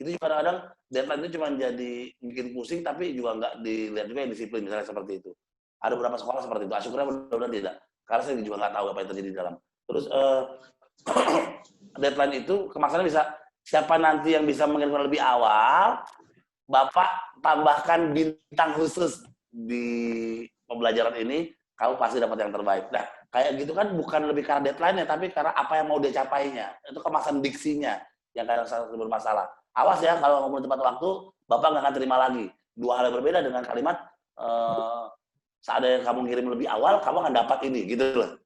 Itu juga kadang-kadang deadline itu cuma jadi bikin pusing, tapi juga nggak dilihat juga yang disiplin, misalnya seperti itu. Ada beberapa sekolah seperti itu. Syukurnya mudah-mudahan tidak. Karena saya juga nggak tahu apa yang terjadi di dalam. Terus deadline itu kemasannya bisa, siapa nanti yang bisa mengirimkan lebih awal, Bapak tambahkan bintang khusus di pembelajaran ini, kamu pasti dapat yang terbaik. Nah, kayak gitu kan bukan lebih karena deadline-nya, tapi karena apa yang mau dia capainya. Itu kemasan diksinya yang kadang sangat bermasalah. Awas ya, kalau ngomong tepat waktu, Bapak nggak akan terima lagi. 2 hal yang berbeda dengan kalimat, saat ada yang kamu ngirim lebih awal, kamu akan dapat ini, gitu loh.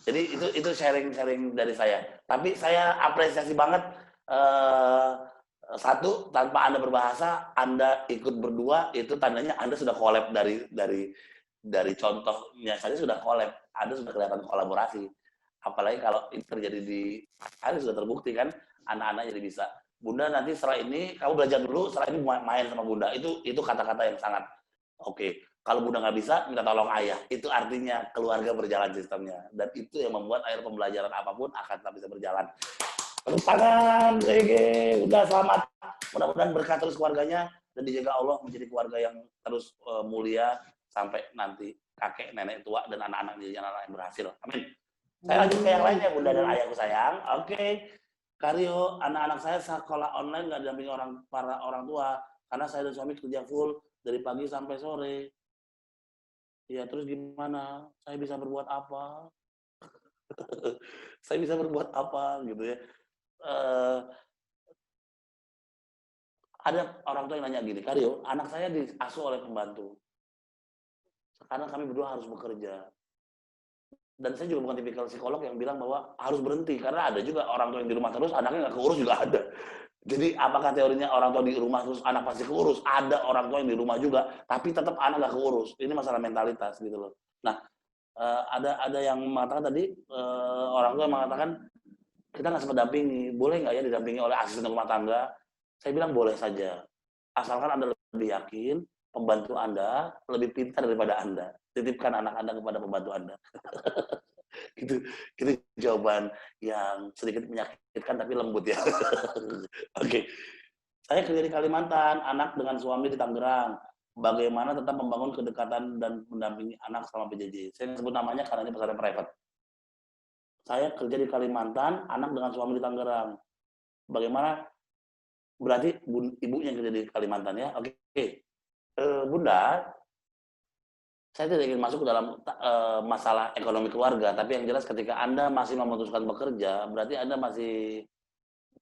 Jadi itu sharing dari saya. Tapi saya apresiasi banget satu, tanpa Anda berbahasa, Anda ikut berdua, itu tandanya Anda sudah collab dari contohnya saja sudah collab. Anda sudah kelihatan kolaborasi. Apalagi kalau itu terjadi di Anda sudah terbukti kan, anak-anak jadi bisa. Bunda nanti setelah ini kamu belajar dulu, setelah ini main sama Bunda. Itu kata-kata yang sangat oke. Kalau Bunda nggak bisa, minta tolong ayah. Itu artinya keluarga berjalan sistemnya. Dan itu yang membuat akhir pembelajaran apapun akan tetap bisa berjalan. Tepuk tangan, udah selamat. Mudah-mudahan berkah terus keluarganya dan dijaga Allah menjadi keluarga yang terus mulia sampai nanti kakek, nenek tua dan anak-anak jadi anak-anak yang berhasil. Amin. Saya lanjut ke yang lainnya, Bunda dan ayahku sayang. Oke. Karyo, anak-anak saya sekolah online nggak didampingi para orang tua karena saya dan suami kerja full dari pagi sampai sore. Ya, terus gimana? Saya bisa berbuat apa? Saya bisa berbuat apa gitu ya. Ada orang tua yang nanya gini, Karyo, anak saya diasuh oleh pembantu. Sekarang kami berdua harus bekerja. Dan saya juga bukan tipikal psikolog yang bilang bahwa harus berhenti. Karena ada juga orang tua yang di rumah terus, anaknya nggak keurus juga ada. Jadi apakah teorinya orang tua di rumah terus anak pasti keurus? Ada orang tua yang di rumah juga, tapi tetap anak nggak keurus. Ini masalah mentalitas gitu loh. Nah, ada yang mengatakan tadi, orang tua yang mengatakan, kita nggak sempat dampingi, boleh nggak ya didampingi oleh asisten rumah tangga? Saya bilang boleh saja. Asalkan Anda lebih yakin, pembantu Anda lebih pintar daripada Anda. Titipkan anak Anda kepada pembantu Anda. Itu jawaban yang sedikit menyakitkan tapi lembut ya. Oke. Saya kerja di Kalimantan, anak dengan suami di Tangerang. Bagaimana tetap membangun kedekatan dan mendampingi anak selama PJJ? Saya sebut namanya karena ini pesantren private. Saya kerja di Kalimantan, anak dengan suami di Tangerang. Bagaimana? Berarti ibunya yang kerja di Kalimantan ya. Oke. Bunda, saya tidak ingin masuk ke dalam masalah ekonomi keluarga, tapi yang jelas ketika Anda masih memutuskan bekerja, berarti Anda masih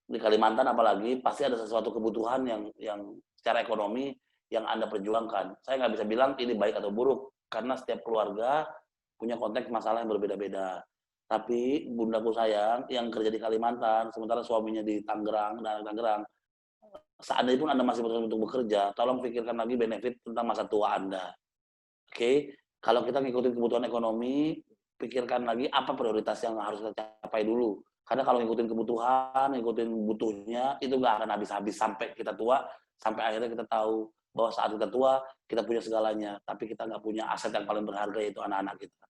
di Kalimantan apalagi, pasti ada sesuatu kebutuhan yang secara ekonomi yang Anda perjuangkan. Saya nggak bisa bilang ini baik atau buruk, karena setiap keluarga punya konteks masalah yang berbeda-beda. Tapi bundaku sayang, yang kerja di Kalimantan, sementara suaminya di Tangerang, dan Tangerang, seandainya pun Anda masih berusaha untuk bekerja, tolong pikirkan lagi benefit tentang masa tua Anda. Oke, kalau kita ngikutin kebutuhan ekonomi, pikirkan lagi apa prioritas yang harus kita capai dulu. Karena kalau ngikutin kebutuhan, ngikutin butuhnya, itu nggak akan habis-habis sampai kita tua, sampai akhirnya kita tahu bahwa saat kita tua, kita punya segalanya, tapi kita nggak punya aset yang paling berharga, yaitu anak-anak kita.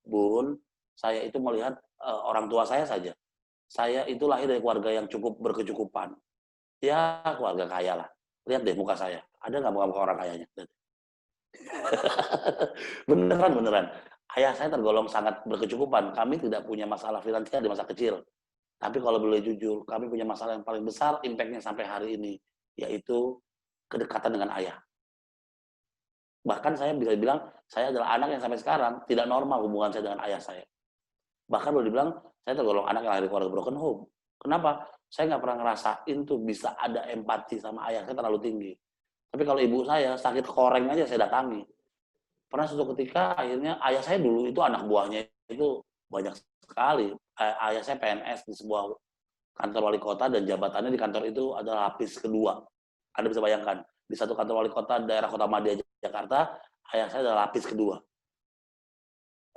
Bun, saya itu melihat orang tua saya saja. Saya itu lahir dari keluarga yang cukup berkecukupan. Ya, keluarga kaya lah. Lihat deh muka saya. Ada nggak muka orang kayanya? Beneran. Ayah saya tergolong sangat berkecukupan. Kami tidak punya masalah finansial di masa kecil. Tapi kalau boleh jujur, kami punya masalah yang paling besar, impact-nya sampai hari ini, yaitu kedekatan dengan ayah. Bahkan saya bisa bilang, saya adalah anak yang sampai sekarang tidak normal hubungan saya dengan ayah saya. Bahkan boleh dibilang, saya tergolong anak yang lahir di keluarga broken home. Kenapa? Saya nggak pernah ngerasain tuh bisa ada empati sama ayah saya terlalu tinggi. Tapi kalau ibu saya sakit koreng aja saya datangi. Pernah suatu ketika akhirnya ayah saya dulu itu anak buahnya itu banyak sekali. Ayah saya PNS di sebuah kantor wali kota dan jabatannya di kantor itu adalah lapis kedua. Anda bisa bayangkan, di satu kantor wali kota daerah Kota Madya Jakarta, ayah saya adalah lapis kedua.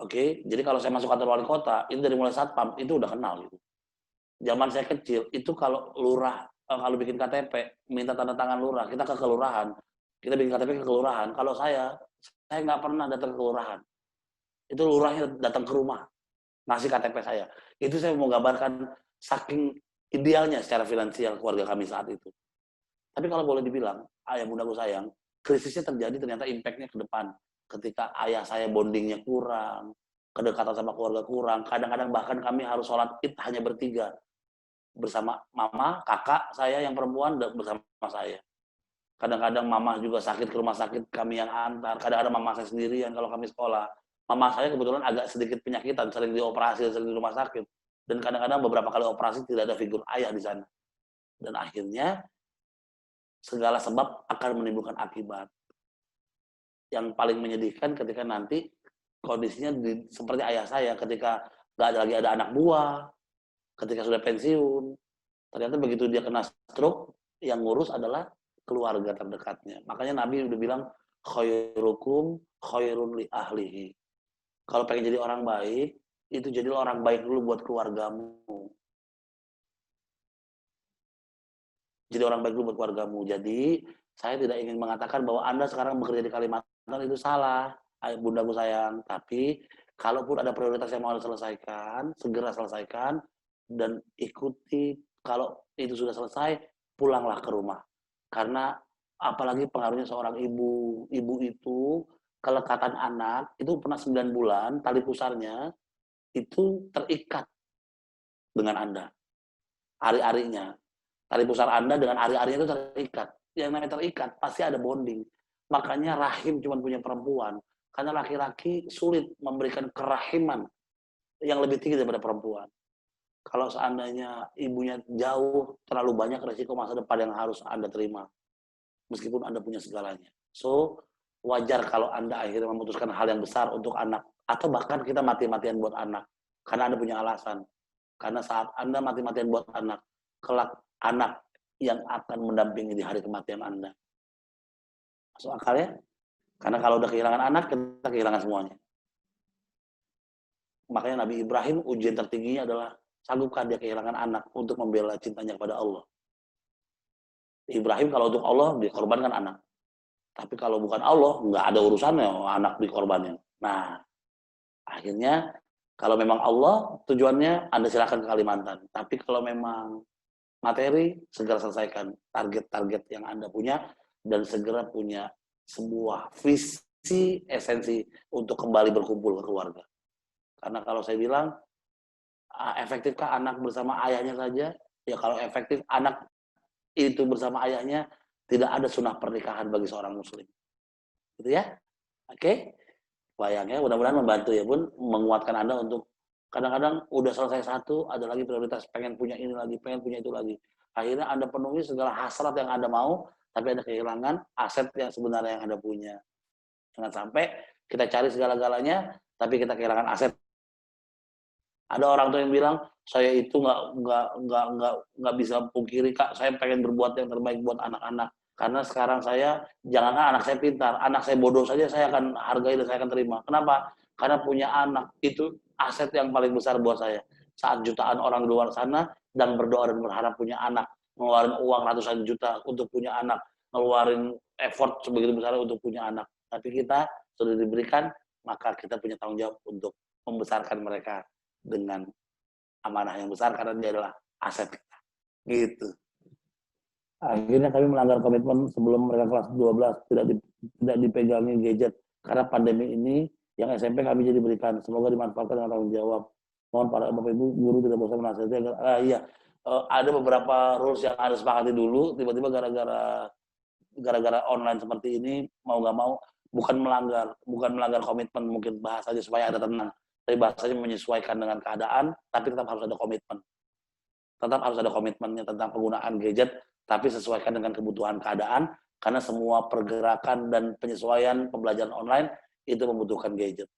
Oke, jadi kalau saya masuk kantor wali kota, itu dari mulai satpam itu udah kenal gitu. Zaman saya kecil itu kalau lurah kalau bikin KTP minta tanda tangan lurah, kita ke kelurahan, kita bikin KTP ke kelurahan. Kalau saya nggak pernah datang ke kelurahan. Itu lurahnya datang ke rumah, ngasih KTP saya. Itu saya mau gambarkan saking idealnya secara finansial keluarga kami saat itu. Tapi kalau boleh dibilang, ayah bundaku sayang, krisisnya terjadi ternyata impact-nya ke depan. Ketika ayah saya bondingnya kurang, kedekatan sama keluarga kurang, kadang-kadang bahkan kami harus sholat id hanya bertiga. Bersama mama, kakak saya yang perempuan, bersama saya. Kadang-kadang mama juga sakit ke rumah sakit, kami yang antar. Kadang-kadang mama saya sendirian kalau kami sekolah. Mama saya kebetulan agak sedikit penyakitan, sering dioperasi, sering di rumah sakit. Dan kadang-kadang beberapa kali operasi tidak ada figur ayah di sana. Dan akhirnya, segala sebab akan menimbulkan akibat. Yang paling menyedihkan ketika nanti kondisinya seperti ayah saya, ketika nggak ada lagi ada anak buah. Ketika sudah pensiun, ternyata begitu dia kena stroke, yang ngurus adalah keluarga terdekatnya. Makanya Nabi udah bilang, khairukum khairun li ahlihi. Kalau pengen jadi orang baik, itu jadilah orang baik dulu buat keluargamu. Jadi orang baik dulu buat keluargamu. Jadi, saya tidak ingin mengatakan bahwa Anda sekarang bekerja di Kalimantan itu salah, bundaku sayang. Tapi, kalaupun ada prioritas yang mau Anda selesaikan, segera selesaikan, dan ikuti. Kalau itu sudah selesai, pulanglah ke rumah. Karena apalagi pengaruhnya seorang ibu. Ibu itu, kelekatan anak, itu pernah 9 bulan, tali pusarnya, itu terikat dengan Anda. Ari-arinya. Tali pusar Anda dengan ari-arinya itu terikat. Yang namanya terikat, pasti ada bonding. Makanya rahim cuma punya perempuan. Karena laki-laki sulit memberikan kerahiman yang lebih tinggi daripada perempuan. Kalau seandainya ibunya jauh, terlalu banyak resiko masa depan yang harus Anda terima. Meskipun Anda punya segalanya. So, wajar kalau Anda akhirnya memutuskan hal yang besar untuk anak. Atau bahkan kita mati-matian buat anak. Karena Anda punya alasan. Karena saat Anda mati-matian buat anak, kelak anak yang akan mendampingi di hari kematian Anda. Masuk akal ya? Karena kalau udah kehilangan anak, kita kehilangan semuanya. Makanya Nabi Ibrahim ujian tertingginya adalah sanggupkah dia kehilangan anak untuk membela cintanya kepada Allah. Ibrahim kalau untuk Allah dikorbankan anak. Tapi kalau bukan Allah, nggak ada urusannya anak dikorbanin. Nah, akhirnya kalau memang Allah tujuannya, Anda silakan ke Kalimantan. Tapi kalau memang materi, segera selesaikan target-target yang Anda punya dan segera punya sebuah visi esensi untuk kembali berkumpul ke keluarga. Karena kalau saya bilang, efektifkah anak bersama ayahnya saja? Ya kalau efektif anak itu bersama ayahnya, tidak ada sunnah pernikahan bagi seorang muslim. Gitu ya? Oke? Bayangnya mudah-mudahan membantu ya Bun, menguatkan Anda untuk kadang-kadang udah selesai satu, ada lagi prioritas, pengen punya ini lagi, pengen punya itu lagi. Akhirnya Anda penuhi segala hasrat yang Anda mau, tapi Anda kehilangan aset yang sebenarnya yang Anda punya. Jangan sampai kita cari segala-galanya, tapi kita kehilangan aset. Ada orang tua yang bilang, saya itu nggak bisa pungkiri Kak, saya pengen berbuat yang terbaik buat anak-anak. Karena sekarang saya, jangankan anak saya pintar, anak saya bodoh saja saya akan hargai dan saya akan terima. Kenapa? Karena punya anak itu aset yang paling besar buat saya. Saat jutaan orang di luar sana dan berdoa dan berharap punya anak, ngeluarin uang ratusan juta untuk punya anak, ngeluarin effort sebegitu besar untuk punya anak. Tapi kita sudah diberikan, maka kita punya tanggung jawab untuk membesarkan mereka dengan amanah yang besar karena dia adalah aset kita. Gitu. Akhirnya kami melanggar komitmen sebelum mereka kelas 12 tidak dipegangi gadget karena pandemi ini yang SMP kami jadi berikan. Semoga dimanfaatkan dengan tanggung jawab. Mohon para Bapak Ibu guru tidak bosan menasihati agar ada beberapa rules yang harus sepakati dulu, tiba-tiba gara-gara online seperti ini mau nggak mau bukan melanggar komitmen, mungkin bahasanya supaya ada tenang. Tapi bahasanya menyesuaikan dengan keadaan, tapi tetap harus ada komitmen. Tetap harus ada komitmennya tentang penggunaan gadget, tapi sesuaikan dengan kebutuhan keadaan, karena semua pergerakan dan penyesuaian pembelajaran online itu membutuhkan gadget.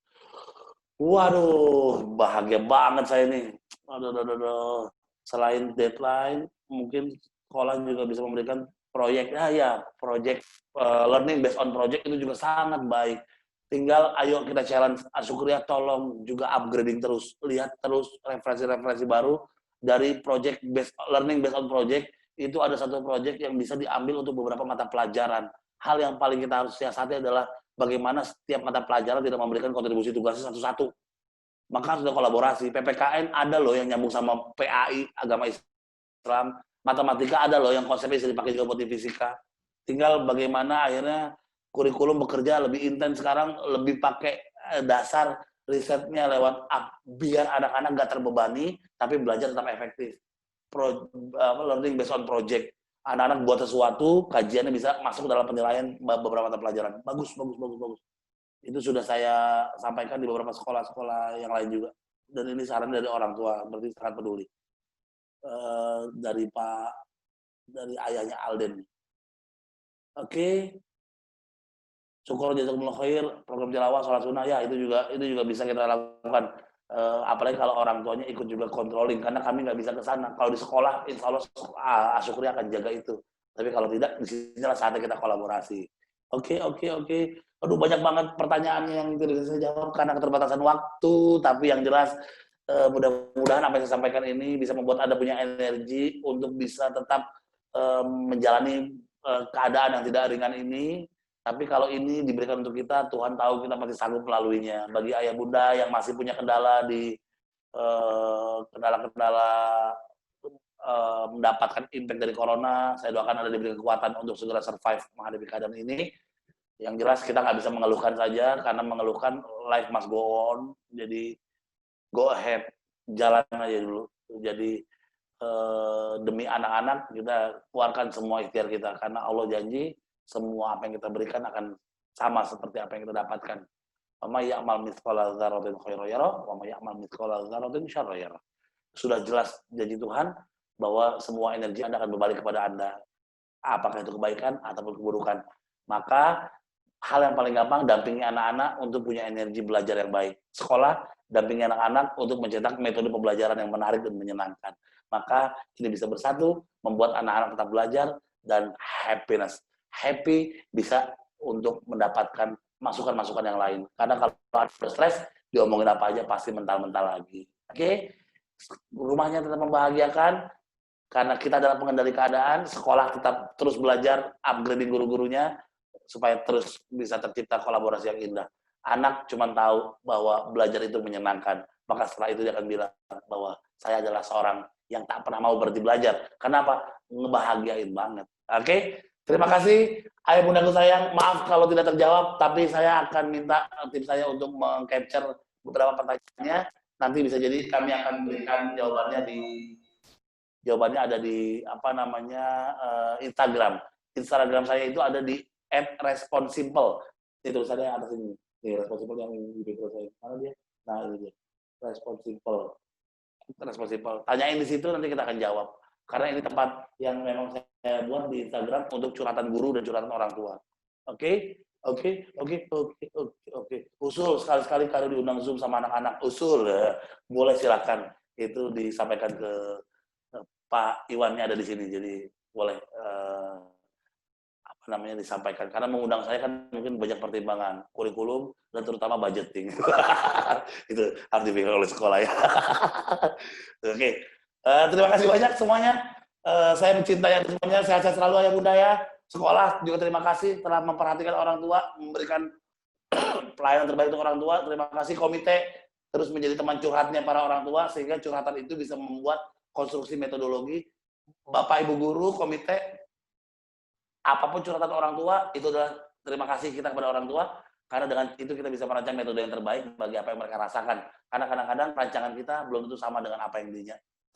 Waduh, bahagia banget saya nih. Aduh. Selain deadline, mungkin sekolah juga bisa memberikan proyek. Proyek learning based on project itu juga sangat baik. Tinggal ayo kita challenge Asyukriah, tolong juga upgrading terus, lihat terus referensi-referensi baru dari project learning based on project. Itu ada satu project yang bisa diambil untuk beberapa mata pelajaran. Hal yang paling kita harus siasati adalah bagaimana setiap mata pelajaran tidak memberikan kontribusi tugasnya satu-satu. Maka harus ada kolaborasi. PPKN ada loh yang nyambung sama PAI, agama Islam. Matematika ada loh yang konsepnya bisa dipakai juga buat di fisika. Tinggal bagaimana akhirnya kurikulum bekerja lebih intens sekarang, lebih pakai dasar risetnya lewat app, biar anak-anak nggak terbebani, tapi belajar tetap efektif. Learning based on project. Anak-anak buat sesuatu, kajiannya bisa masuk dalam penilaian beberapa mata pelajaran. Bagus. Itu sudah saya sampaikan di beberapa sekolah-sekolah yang lain juga. Dan ini saran dari orang tua, berarti sangat peduli. Dari ayahnya Alden. Oke. Syukur jazakumullah khair, program tilawah, sholat sunnah, ya itu juga bisa kita lakukan. Apalagi kalau orang tuanya ikut juga controlling, karena kami nggak bisa ke sana. Kalau di sekolah, insya Allah Asyukri akan jaga itu. Tapi kalau tidak, di sinilah saatnya kita kolaborasi. Oke. Aduh, banyak banget pertanyaannya yang tidak bisa saya jawab karena keterbatasan waktu. Tapi yang jelas, mudah-mudahan apa yang saya sampaikan ini bisa membuat Anda punya energi untuk bisa tetap menjalani keadaan yang tidak ringan ini. Tapi kalau ini diberikan untuk kita, Tuhan tahu kita masih sanggup melaluinya. Bagi ayah bunda yang masih punya kendala di kendala-kendala mendapatkan impact dari corona, saya doakan Anda diberi kekuatan untuk segera survive menghadapi keadaan ini. Yang jelas kita nggak bisa mengeluhkan saja, karena mengeluhkan life must go on. Jadi go ahead, jalan aja dulu. Jadi demi anak-anak kita keluarkan semua ikhtiar kita, karena Allah janji semua apa yang kita berikan akan sama seperti apa yang kita dapatkan. Wa may ya'mal mithqala dzarratin khairan yarah wa may ya'mal mithqala dzarratin syarran yarah. Sudah jelas janji Tuhan bahwa semua energi Anda akan berbalik kepada Anda. Apakah itu kebaikan ataupun keburukan. Maka hal yang paling gampang, dampingi anak-anak untuk punya energi belajar yang baik. Sekolah, dampingi anak-anak untuk mencetak metode pembelajaran yang menarik dan menyenangkan. Maka ini bisa bersatu, membuat anak-anak tetap belajar, dan happiness. Happy bisa untuk mendapatkan masukan-masukan yang lain. Karena kalau ada stres, diomongin apa aja pasti mental-mental lagi. Oke? Rumahnya tetap membahagiakan, karena kita adalah pengendali keadaan, sekolah tetap terus belajar, upgrading guru-gurunya, supaya terus bisa tercipta kolaborasi yang indah. Anak cuma tahu bahwa belajar itu menyenangkan, maka setelah itu dia akan bilang bahwa saya adalah seorang yang tak pernah mau berhenti belajar. Kenapa? Ngebahagiain banget. Oke? Terima kasih, ayah bundaku sayang. Maaf kalau tidak terjawab, tapi saya akan minta tim saya untuk meng-capture beberapa pertanyaannya. Nanti bisa jadi kami akan berikan jawabannya ada di Instagram. Instagram saya itu ada di @responsimple. Itu tulisannya atas ini. Nih, responsimple yang di video saya. Mana dia? Nah, ini dia. Responsimple. Tanyain di situ, nanti kita akan jawab. Karena ini tempat yang memang saya buat di Instagram untuk curhatan guru dan curhatan orang tua. Oke. Usul sekali-sekali kalau diundang Zoom sama anak-anak, usul boleh silakan. Itu disampaikan ke Pak Iwannya ada di sini, jadi boleh disampaikan. Karena mengundang saya kan mungkin banyak pertimbangan, kurikulum dan terutama budgeting. Itu harus dipikirkan oleh sekolah ya. Oke. Terima kasih banyak semuanya. Saya mencintai semuanya. Sehat-sehat selalu ayah bunda ya. Sekolah juga terima kasih telah memperhatikan orang tua, memberikan pelayanan terbaik untuk orang tua. Terima kasih komite terus menjadi teman curhatnya para orang tua, sehingga curhatan itu bisa membuat konstruksi metodologi. Bapak Ibu guru, komite, apapun curhatan orang tua, itu adalah terima kasih kita kepada orang tua, karena dengan itu kita bisa merancang metode yang terbaik bagi apa yang mereka rasakan. Karena kadang-kadang rancangan kita belum tentu sama dengan apa yang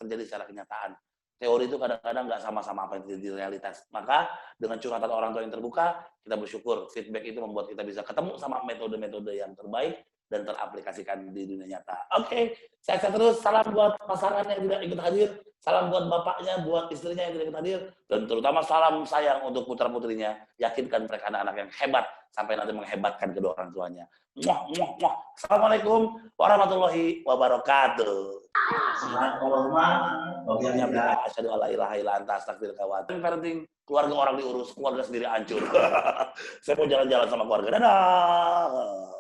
terjadi secara kenyataan. Teori itu kadang-kadang nggak sama-sama apa yang terjadi di realitas. Maka dengan curhatan orang tua yang terbuka, kita bersyukur feedback itu membuat kita bisa ketemu sama metode-metode yang terbaik dan teraplikasikan di dunia nyata. Oke, sehat-sehat terus. Salam buat pasangan yang tidak ikut hadir. Salam buat bapaknya, buat istrinya yang tidak ikut hadir. Dan terutama salam sayang untuk putra-putrinya. Yakinkan mereka anak-anak yang hebat sampai nanti menghebatkan kedua orang tuanya. Muah, muah, muah. Assalamualaikum warahmatullahi wabarakatuh. Parenting, keluarga orang diurus, keluarga sendiri hancur. Saya mau jalan-jalan sama keluarga. Dadah.